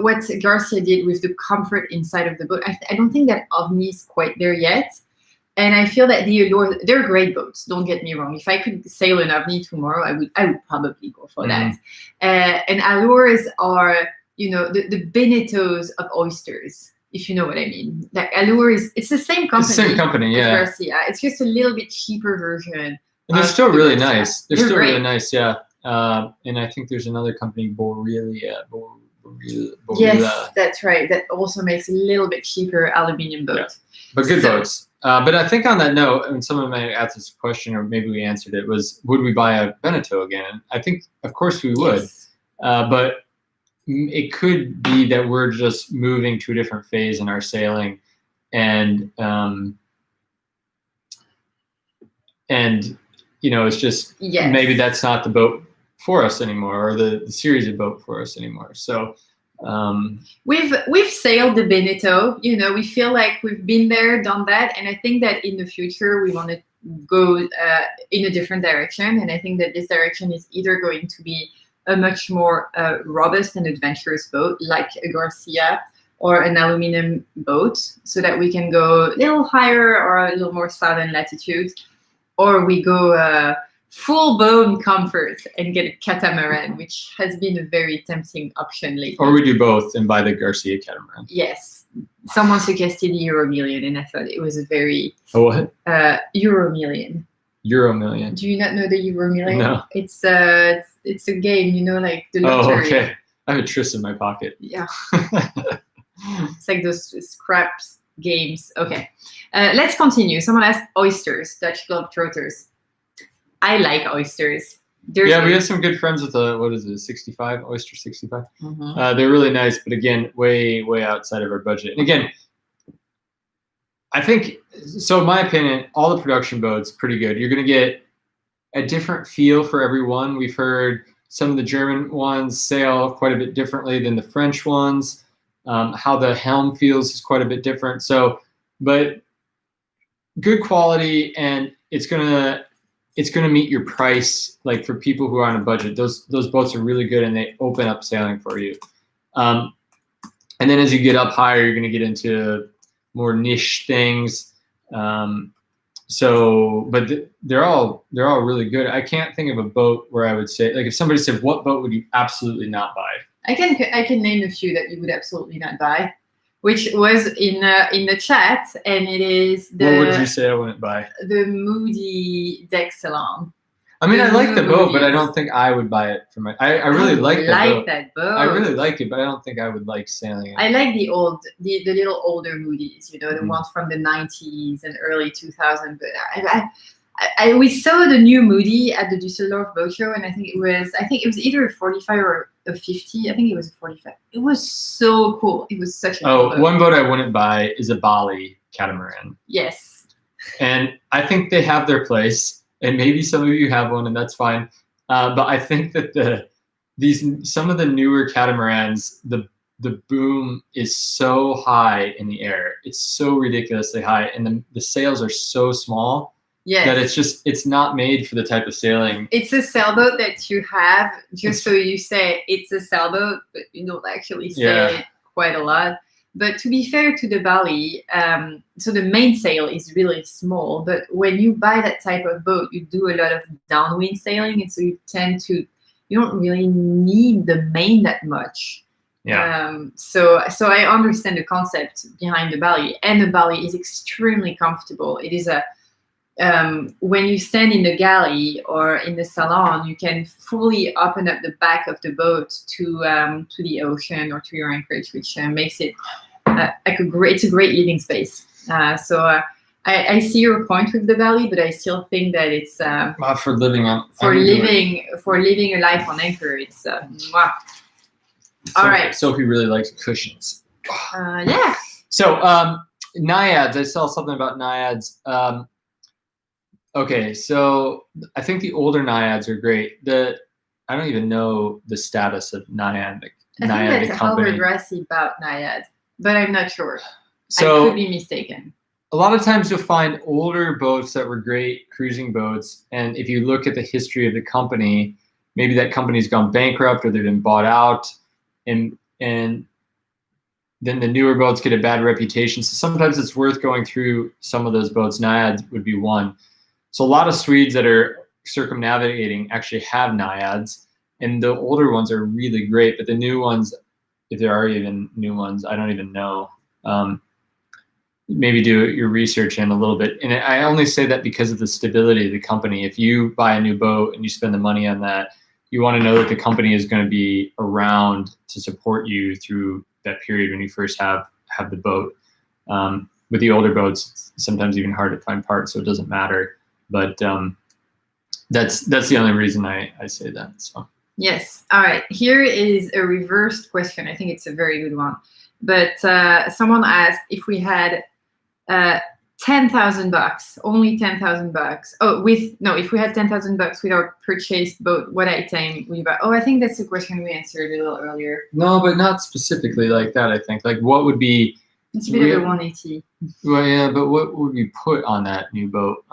what Garcia did with the comfort inside of the boat. I don't think that ovni is quite there yet. And I feel that the Allure, they're great boats. Don't get me wrong. If I could sail an ovni tomorrow, I would probably go for that. And Allures are, the Benneteaus of oysters, if you know what I mean. Like Allure it's the same company. It's the same company, yeah. Garcia. It's just a little bit cheaper version. And they're still really Garcia. nice. They're still really nice, yeah. And I think there's another company, Borelia. Yes, that's right. That also makes a little bit cheaper aluminium boat. Yeah. But good boats. But I think on that note, and someone might ask this question, or maybe we answered it, was would we buy a Benneteau again? I think, of course, we would. Yes. But it could be that we're just moving to a different phase in our sailing, and it's just maybe that's not the boat for us anymore, or the series of boat for us anymore. So. We've sailed the Benneteau, we feel like we've been there, done that, and I think that in the future we want to go in a different direction, and I think that this direction is either going to be a much more robust and adventurous boat like a Garcia or an aluminum boat, so that we can go a little higher or a little more southern latitude, or we go full bone comfort and get a catamaran, which has been a very tempting option lately. Or we do both and buy the Garcia catamaran. Yes. Someone suggested Euromillion, and I thought it was a very what? Euromillion. Euro Million. Do you not know the Euro Million? No. It's a game, like the lottery. Oh, okay. I have a tris in my pocket. Yeah. It's like those scraps games. Okay. Let's continue. Someone asked oysters, Dutch Globetrotters. I like oysters. We have some good friends with what is it, 65, Oyster 65. Mm-hmm. They're really nice, but again, way outside of our budget. And again, I think, so in my opinion, all the production boats pretty good. You're going to get a different feel for every one. We've heard some of the German ones sail quite a bit differently than the French ones. How the helm feels is quite a bit different. So, but good quality, and it's gonna meet your price. Like for people who are on a budget, those boats are really good, and they open up sailing for you. And then as you get up higher, you're gonna get into more niche things. But they're all really good. I can't think of a boat where I would say, like, if somebody said, what boat would you absolutely not buy? I can name a few that you would absolutely not buy, which was in the chat, and it is the. What would you say I wouldn't buy? The Moody Deck Salon. I mean, I like the boat, but I don't think I would buy it for my. I really like that boat. I really like it, but I don't think I would like sailing it. I like the little older Moody's, the ones from the 90s and early 2000s. But we saw the new Moody at the Düsseldorf Boat Show, and I think it was either a 45 or a 50. I think it was a 45. It was so cool. It was such a cool boat. One boat I wouldn't buy is a Bali catamaran. Yes. And I think they have their place. And maybe some of you have one, and that's fine. But I think that some of the newer catamarans, the boom is so high in the air. It's so ridiculously high, and the sails are so small that it's not made for the type of sailing. It's a sailboat that you have just so you say it's a sailboat, but you don't actually say it quite a lot. But to be fair to the Bali, so the mainsail is really small, but when you buy that type of boat, you do a lot of downwind sailing, and so you don't really need the main that much. Yeah. So I understand the concept behind the Bali, and the Bali is extremely comfortable. It is when you stand in the galley or in the salon, you can fully open up the back of the boat to the ocean or to your anchorage, which makes it it's a great living space. So I see your point with the Bali, but I still think that it's for living a life on anchor. It's all right. Sophie really likes cushions. Yeah. So naiads. I saw something about naiads. Okay, so I think the older naiads are great. I don't even know the status of naiad. I think that's Albert Rassi about naiad, but I'm not sure. So I could be mistaken. A lot of times you'll find older boats that were great cruising boats, and if you look at the history of the company, maybe that company's gone bankrupt or they've been bought out, and then the newer boats get a bad reputation. So sometimes it's worth going through some of those boats. Naiads would be one. So a lot of Swedes that are circumnavigating actually have naiads, and the older ones are really great, but the new ones, if there are even new ones, I don't even know. Maybe do your research in a little bit. And I only say that because of the stability of the company. If you buy a new boat and you spend the money on that, you want to know that the company is going to be around to support you through that period when you first have the boat. With the older boats, it's sometimes even hard to find parts, so it doesn't matter. But that's the only reason I say that. So yes. All right. Here is a reversed question. I think it's a very good one. But someone asked if we had $10,000, only $10,000. If we had $10,000 with our purchased boat, what item would you buy? Oh, I think that's the question we answered a little earlier. No, but not specifically like that. I think like what would be. It's a bit of a 180. Well, yeah, but what would we put on that new boat?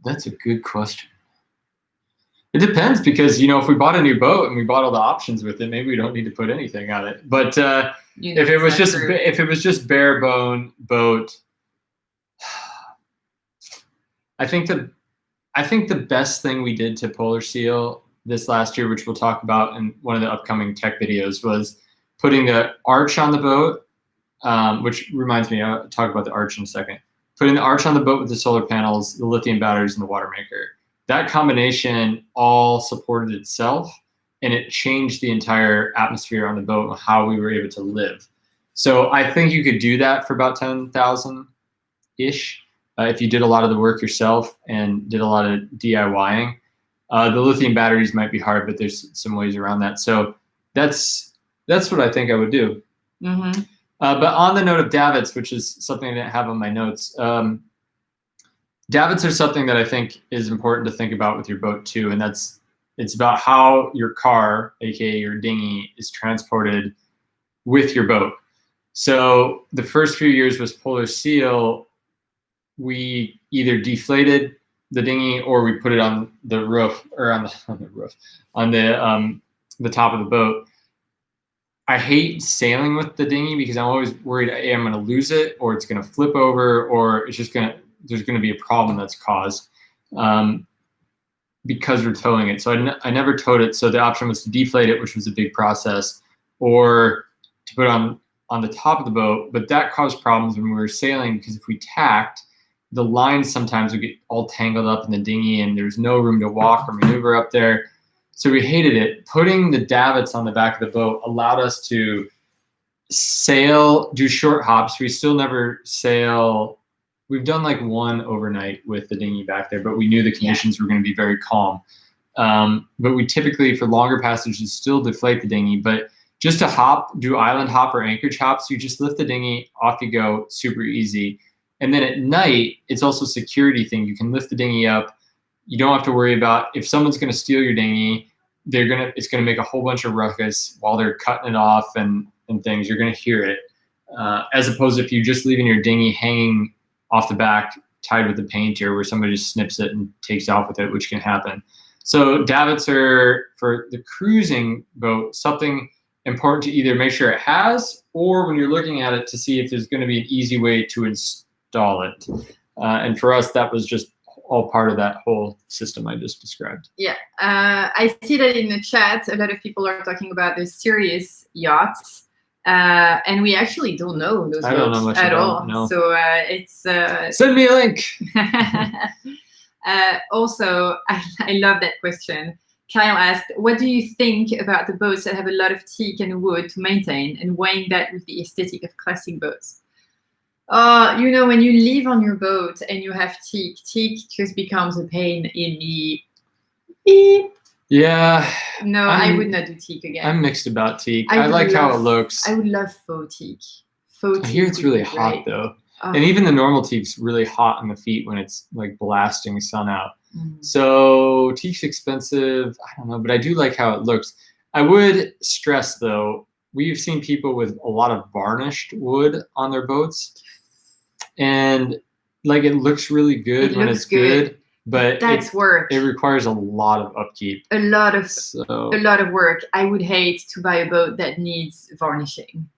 That's a good question. It depends because, if we bought a new boat and we bought all the options with it, maybe we don't need to put anything on it. But if it was just bare bone boat, I think the best thing we did to Polar Seal this last year, which we'll talk about in one of the upcoming tech videos, was putting the arch on the boat, which reminds me, I'll talk about the arch in a second. putting the arch on the boat with the solar panels, the lithium batteries, and the water maker. That combination all supported itself, and it changed the entire atmosphere on the boat and how we were able to live. So I think you could do that for about 10,000-ish if you did a lot of the work yourself and did a lot of DIYing. The lithium batteries might be hard, but there's some ways around that. So that's what I think I would do. Mm-hmm. But on the note of davits, which is something I didn't have on my notes, davits are something that I think is important to think about with your boat too, and it's about how your car, aka your dinghy, is transported with your boat. So the first few years with Polar Seal, we either deflated the dinghy or we put it on the roof, or on the top of the boat. I hate sailing with the dinghy because I'm always worried I'm going to lose it, or it's going to flip over, or it's just there's going to be a problem that's caused because we're towing it. So I never towed it. So the option was to deflate it, which was a big process, or to put it on the top of the boat. But that caused problems when we were sailing, because if we tacked, the lines sometimes would get all tangled up in the dinghy and there's no room to walk or maneuver up there. So we hated it. Putting the davits on the back of the boat allowed us to sail, do short hops. We still never sail. We've done like one overnight with the dinghy back there, but we knew the conditions were going to be very calm. But we typically, for longer passages, still deflate the dinghy. But just to hop, do island hop or anchorage hops, you just lift the dinghy, off you go, super easy. And then at night, it's also a security thing. You can lift the dinghy up. You don't have to worry about if someone's going to steal your dinghy. It's going to make a whole bunch of ruckus while they're cutting it off and things. You're going to hear it, as opposed to if you're just leaving your dinghy hanging off the back, tied with the painter, where somebody just snips it and takes off with it, which can happen. So davits are, for the cruising boat, something important to either make sure it has, or when you're looking at it, to see if there's going to be an easy way to install it. And for us, that was just all part of that whole system I just described. Yeah, I see that in the chat, a lot of people are talking about the serious yachts, and we actually don't know those boats at all. No. So it's send me a link. Also, I love that question. Kyle asked, what do you think about the boats that have a lot of teak and wood to maintain, and weighing that with the aesthetic of classic boats? When you live on your boat and you have teak just becomes a pain in the beep. Yeah. No, I would not do teak again. I'm mixed about teak. I like how it looks. I would love faux teak. I hear it's really hot though. And even the normal teak's really hot on the feet when it's like blasting sun out. So teak's expensive. I don't know, but I do like how it looks. I would stress though, we've seen people with a lot of varnished wood on their boats, and like it looks really good when it's good, but that's work. It requires a lot of upkeep. A lot of work. I would hate to buy a boat that needs varnishing,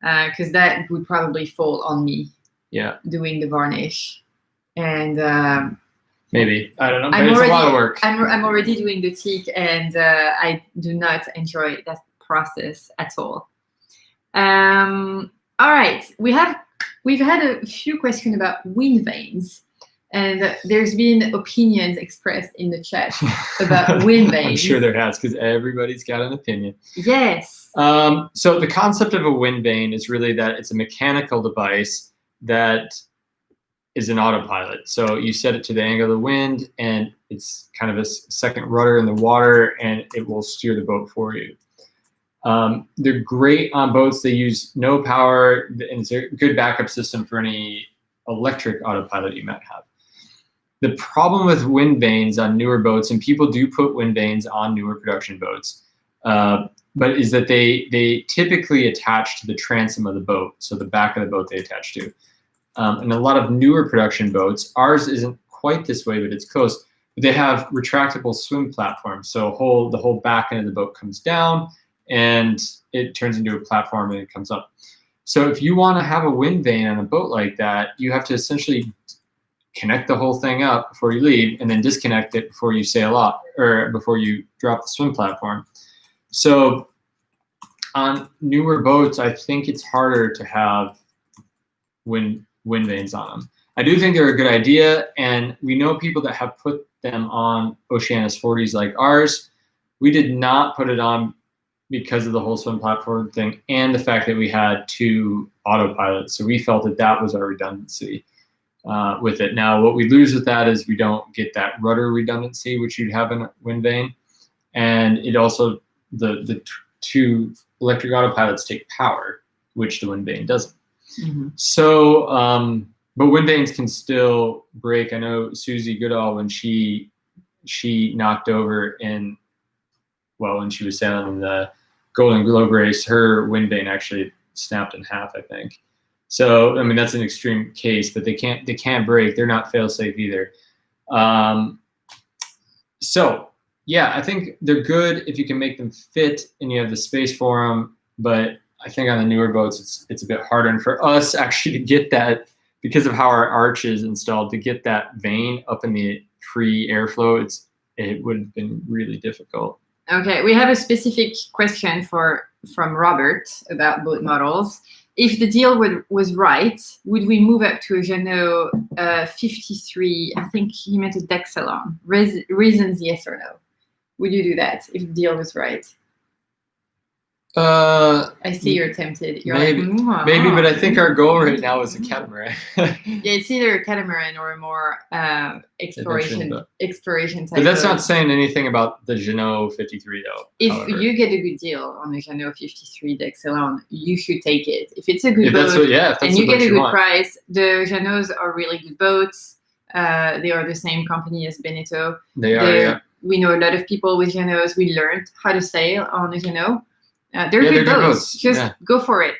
because that would probably fall on me. Yeah, doing the varnish, and maybe, I don't know, but it's a lot of work. I'm already doing the teak, and I do not enjoy that process at all. All right, we've had a few questions about wind vanes, and there's been opinions expressed in the chat about wind vanes. I'm sure there has, because everybody's got an opinion. Yes. So the concept of a wind vane is really that it's a mechanical device that is an autopilot. So you set it to the angle of the wind, and it's kind of a second rudder in the water, and it will steer the boat for you. They're great on boats. They use no power, and it's a good backup system for any electric autopilot you might have. The problem with wind vanes on newer boats, and people do put wind vanes on newer production boats, but is that they typically attach to the transom of the boat, so the back of the boat they attach to. And a lot of newer production boats, ours isn't quite this way, but it's close. They have retractable swim platforms, so the whole back end of the boat comes down, and it turns into a platform and it comes up. So if you want to have a wind vane on a boat like that, you have to essentially connect the whole thing up before you leave, and then disconnect it before you sail off, or before you drop the swim platform. So on newer boats, I think it's harder to have wind vanes on them. I do think they're a good idea, and we know people that have put them on Oceanus 40s like ours. We did not put it on because of the whole swim platform thing and the fact that we had 2 autopilots. So we felt that that was our redundancy with it. Now, what we lose with that is we don't get that rudder redundancy, which you'd have in a wind vane. And it also, the 2 electric autopilots take power, which the wind vane doesn't. Mm-hmm. So, but wind vanes can still break. I know Susie Goodall, when she knocked over when she was sailing in the Golden Globe race, her wind vane actually snapped in half, I think. So, I mean, that's an extreme case, but they can't break. They're not fail-safe either. So, yeah, I think they're good if you can make them fit and you have the space for them. But I think on the newer boats, it's a bit harder. And for us actually to get that, because of how our arch is installed, to get that vane up in the free airflow, it would have been really difficult. Okay, we have a specific question from Robert about boat models. If the deal was right, would we move up to a Jeannot 53? I think he meant a deck salon. Reasons, yes or no? Would you do that if the deal was right? I see you're tempted. You're maybe, but I think our goal right now is a catamaran. Yeah, it's either a catamaran or a more exploration type. But that's not saying anything about the Jeannot 53 though. If you get a good deal on the Jeannot 53 deck salon, you should take it. If it's a good boat, and you get a good price, the Jeannots are really good boats. They are the same company as Benneteau. They are. Yeah. We know a lot of people with Jeannots. We learned how to sail on a Jeannot. They're good boats. Just go for it.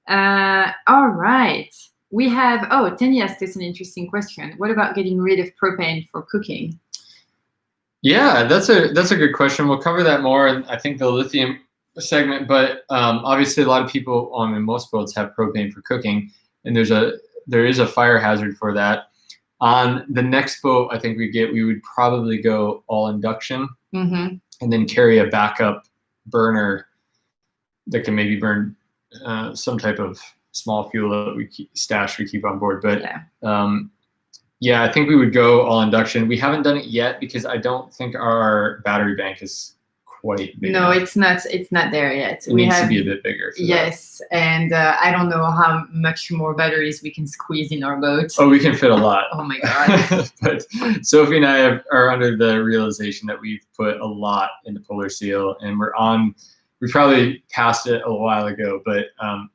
All right. We have, Tenny asked us an interesting question. What about getting rid of propane for cooking? Yeah, that's a good question. We'll cover that more in, I think, the lithium segment. But obviously, a lot of people in most boats have propane for cooking, and there is a fire hazard for that. On the next boat, I think we would probably go all induction, and then carry a backup burner that can maybe burn some type of small fuel that we keep on board. But yeah, I think we would go all induction. We haven't done it yet because I don't think our battery bank is quite big enough. It's not there yet. It needs to be a bit bigger. Yes, and I don't know how much more batteries we can squeeze in our boat. Oh, we can fit a lot. Oh my god. But Sophie and I are under the realization that we've put a lot into Polar Seal, and we probably passed it a while ago, but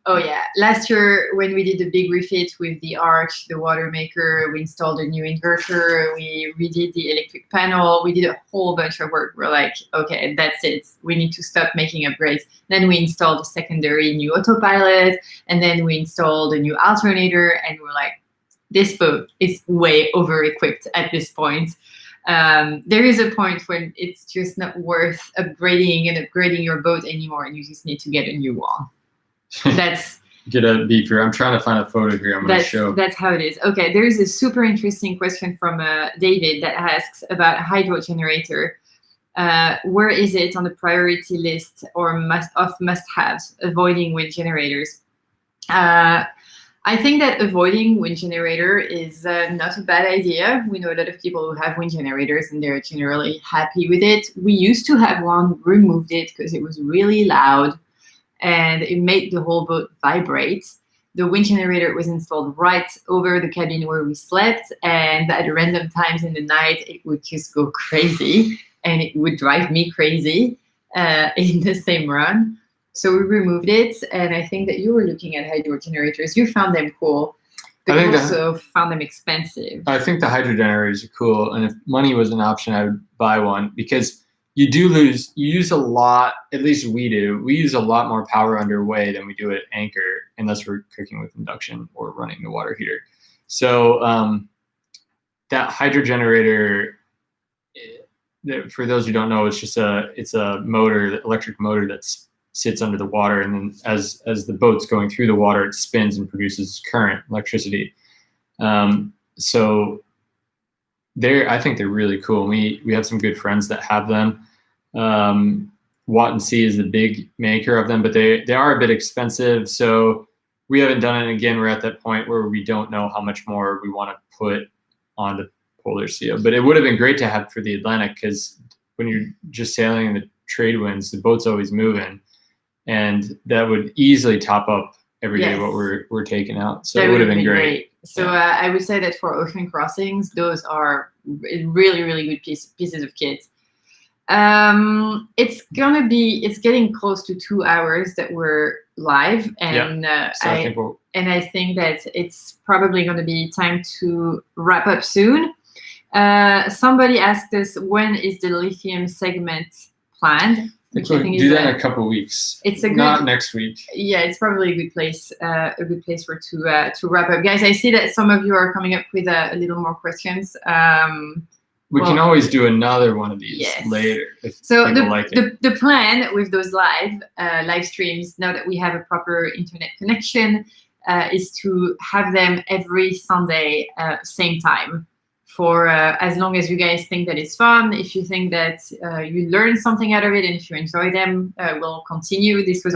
oh yeah, last year when we did the big refit with the arch, the water maker, we installed a new inverter, we redid the electric panel, we did a whole bunch of work. We're like, okay, that's it, we need to stop making upgrades. Then we installed a secondary new autopilot, and then we installed a new alternator, and we're like, this boat is way over equipped at this point. There is a point when it's just not worth upgrading your boat anymore, and you just need to get a new one. That's get a beeper. I'm trying to find a photo here. I'm going to show. That's how it is. Okay, there is a super interesting question from David that asks about a hydro generator. Where is it on the priority list or must-haves? Avoiding wind generators. I think that avoiding wind generator is not a bad idea. We know a lot of people who have wind generators and they're generally happy with it. We used to have one, removed it because it was really loud and it made the whole boat vibrate. The wind generator was installed right over the cabin where we slept, and at random times in the night, it would just go crazy and it would drive me crazy in the same run. So we removed it, and I think that you were looking at hydro generators. You found them cool, but you also found them expensive. I think the hydro generators are cool, and if money was an option, I would buy one, because you use a lot, at least we do. We use a lot more power underway than we do at anchor, unless we're cooking with induction or running the water heater. So that hydro generator, for those who don't know, it's a motor, electric motor that's sits under the water, and then as the boat's going through the water, it spins and produces current, electricity. So I think they're really cool. We have some good friends that have them. Watt and Sea is the big maker of them, but they are a bit expensive. So we haven't done it. And again, we're at that point where we don't know how much more we want to put on the polar seal. But it would have been great to have for the Atlantic, because when you're just sailing in the trade winds, the boat's always moving, and that would easily top up every day what we're taking out. So it would have been great. So I would say that for ocean crossings, those are really, really good pieces of kit. It's getting close to 2 hours that we're live, and I think that it's probably going to be time to wrap up soon. Somebody asked us, when is the lithium segment planned? Which I think do that in a couple of weeks. It's a good, not next week. Yeah, it's probably a good place for to wrap up, guys. I see that some of you are coming up with a little more questions. We can always do another one of these later. So the plan with those live streams, now that we have a proper internet connection, is to have them every Sunday, same time, for as long as you guys think that it's fun. If you think that you learn something out of it, and if you enjoy them, we'll continue. This was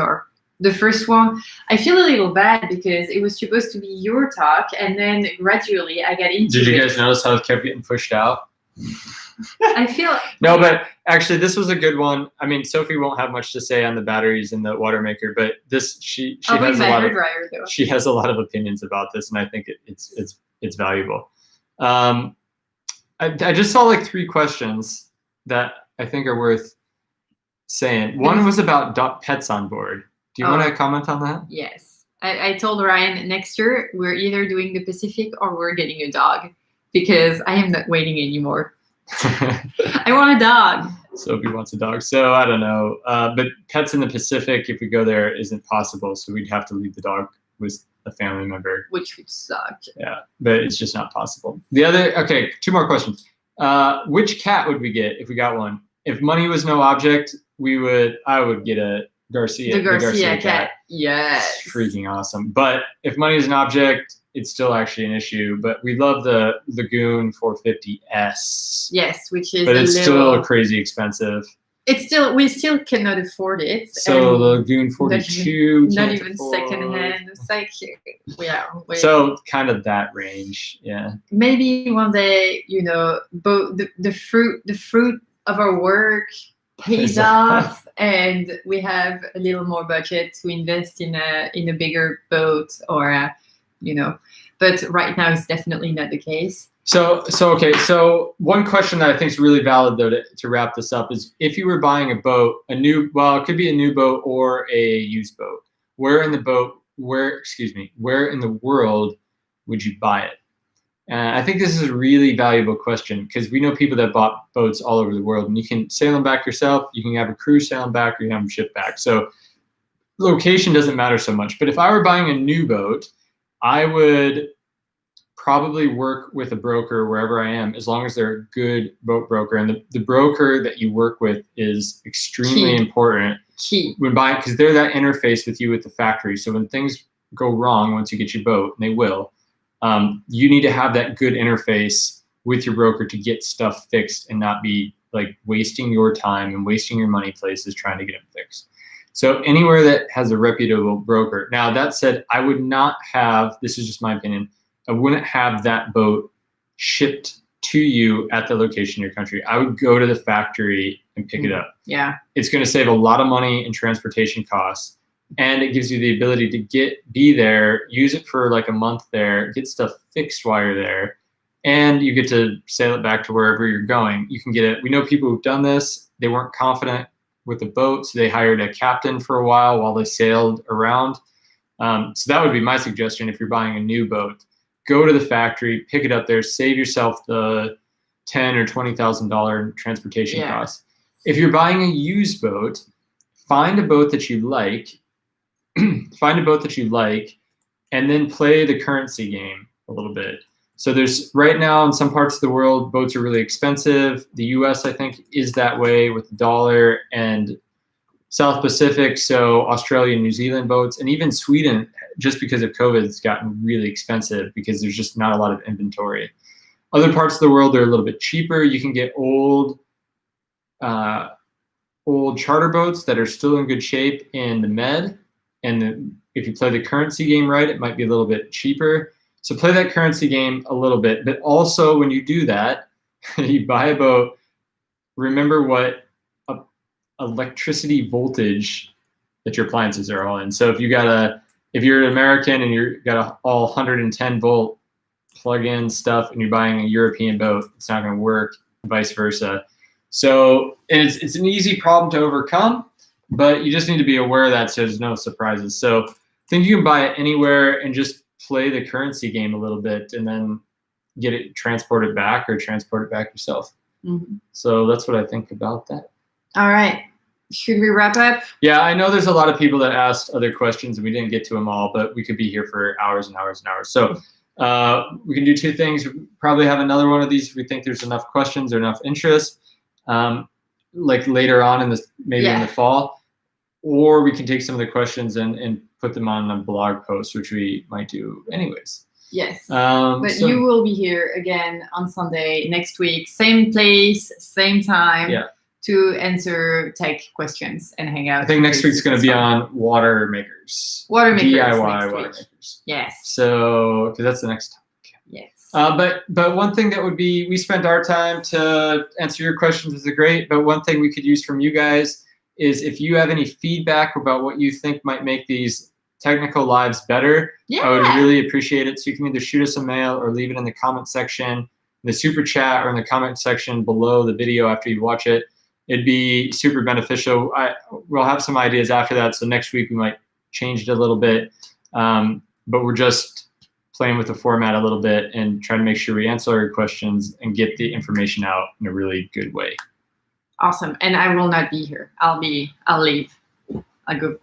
the first one. I feel a little bad because it was supposed to be your talk, and then gradually I got into it. Did you guys notice how it kept getting pushed out? I feel no, but actually this was a good one. I mean, Sophie won't have much to say on the batteries in the water maker, but this she has a lot of she has a lot of opinions about this, and I think it's valuable. I just saw like 3 questions that I think are worth saying. One was about pets on board. Do you want to comment on that? Yes, I told Ryan next year we're either doing the Pacific or we're getting a dog, because I am not waiting anymore. I want a dog. Sophie wants a dog. So I don't know. But pets in the Pacific, if we go there, isn't possible. So we'd have to leave the dog with a family member. Which would suck. Yeah, but it's just not possible. Okay, 2 more questions. Which cat would we get if we got one? If money was no object, I would get a Garcia. The Garcia cat. Yes. It's freaking awesome. But if money is an object, it's still actually an issue. But we love the Lagoon 450S. Yes, which is still crazy expensive. We still cannot afford it. So the Lagoon 42, not even secondhand. It's like, so kind of that range, yeah. Maybe one day, the fruit of our work pays off, and we have a little more budget to invest in a bigger boat, or But right now, it's definitely not the case. So one question that I think is really valid, though, to wrap this up, is if you were buying a boat, it could be a new boat or a used boat, where in the world would you buy it? I think this is a really valuable question, because we know people that bought boats all over the world, and you can sail them back yourself, you can have a crew sail them back, or you can have them shipped back. So location doesn't matter so much. But if I were buying a new boat, I would probably work with a broker wherever I am, as long as they're a good boat broker. And the broker that you work with is extremely important. Key. When buying, because they're that interface with you with the factory. So when things go wrong, once you get your boat, and they will, you need to have that good interface with your broker to get stuff fixed and not be like wasting your time and wasting your money places trying to get them fixed. So anywhere that has a reputable broker. Now, that said, I would not have, this is just my opinion, I wouldn't have that boat shipped to you at the location in your country. I would go to the factory and pick it up. Yeah. It's going to save a lot of money in transportation costs, and it gives you the ability to be there, use it for like a month there, get stuff fixed while you're there, and you get to sail it back to wherever you're going. You can get it. We know people who've done this. They weren't confident with the boat, so they hired a captain for a while they sailed around. So that would be my suggestion if you're buying a new boat. Go to the factory, pick it up there, save yourself the $10,000 or $20,000 transportation costs. If you're buying a used boat, find a boat that you like, and then play the currency game a little bit. So there's right now in some parts of the world, boats are really expensive. The US, I think, is that way with the dollar, and South Pacific, so Australia and New Zealand boats, and even Sweden, just because of COVID, it's gotten really expensive because there's just not a lot of inventory. Other parts of the world are a little bit cheaper. You can get old charter boats that are still in good shape in the Med and if you play the currency game right, it might be a little bit cheaper. So play that currency game a little bit. But also when you do that, you buy a boat, remember what electricity voltage that your appliances are all in. So if you're an American and you've got a all 110 volt plug-in stuff and you're buying a European boat, it's not going to work, vice versa. So it's an easy problem to overcome, but you just need to be aware of that so there's no surprises. So I think you can buy it anywhere and just play the currency game a little bit and then get it transported back or transport it back yourself. Mm-hmm. So that's what I think about that. All right. Should we wrap up? Yeah, I know there's a lot of people that asked other questions and we didn't get to them all, but we could be here for hours and hours and hours. So we can do two things. Probably have another one of these if we think there's enough questions or enough interest, like later on in this, maybe in the fall, or we can take some of the questions and put them on a blog post, which we might do anyways. Yes, but you will be here again on Sunday next week, same place, same time. Yeah. To answer tech questions and hang out. I think next week's going to be on water makers. Water makers. DIY water makers. Yes. So, because that's the next topic. Yes. But one thing that would be, we spent our time to answer your questions, is great. But one thing we could use from you guys is if you have any feedback about what you think might make these technical lives better, I would really appreciate it. So you can either shoot us a mail or leave it in the comment section, the super chat, or in the comment section below the video after you watch it. It'd be super beneficial. We'll have some ideas after that. So next week we might change it a little bit. But we're just playing with the format a little bit and trying to make sure we answer your questions and get the information out in a really good way. Awesome. And I will not be here. I'll leave. I'll go.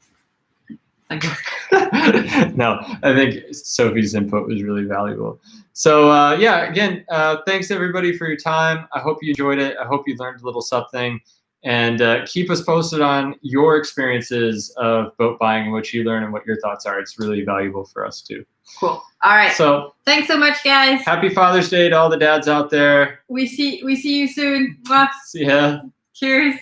No, I think Sophie's input was really valuable. So again, thanks everybody for your time. I hope you enjoyed it. I hope you learned a little something, and keep us posted on your experiences of boat buying and what you learn and what your thoughts are. It's really valuable for us too. Cool. All right. So thanks so much, guys. Happy Father's Day to all the dads out there. We see you soon. Mwah. See ya. Cheers.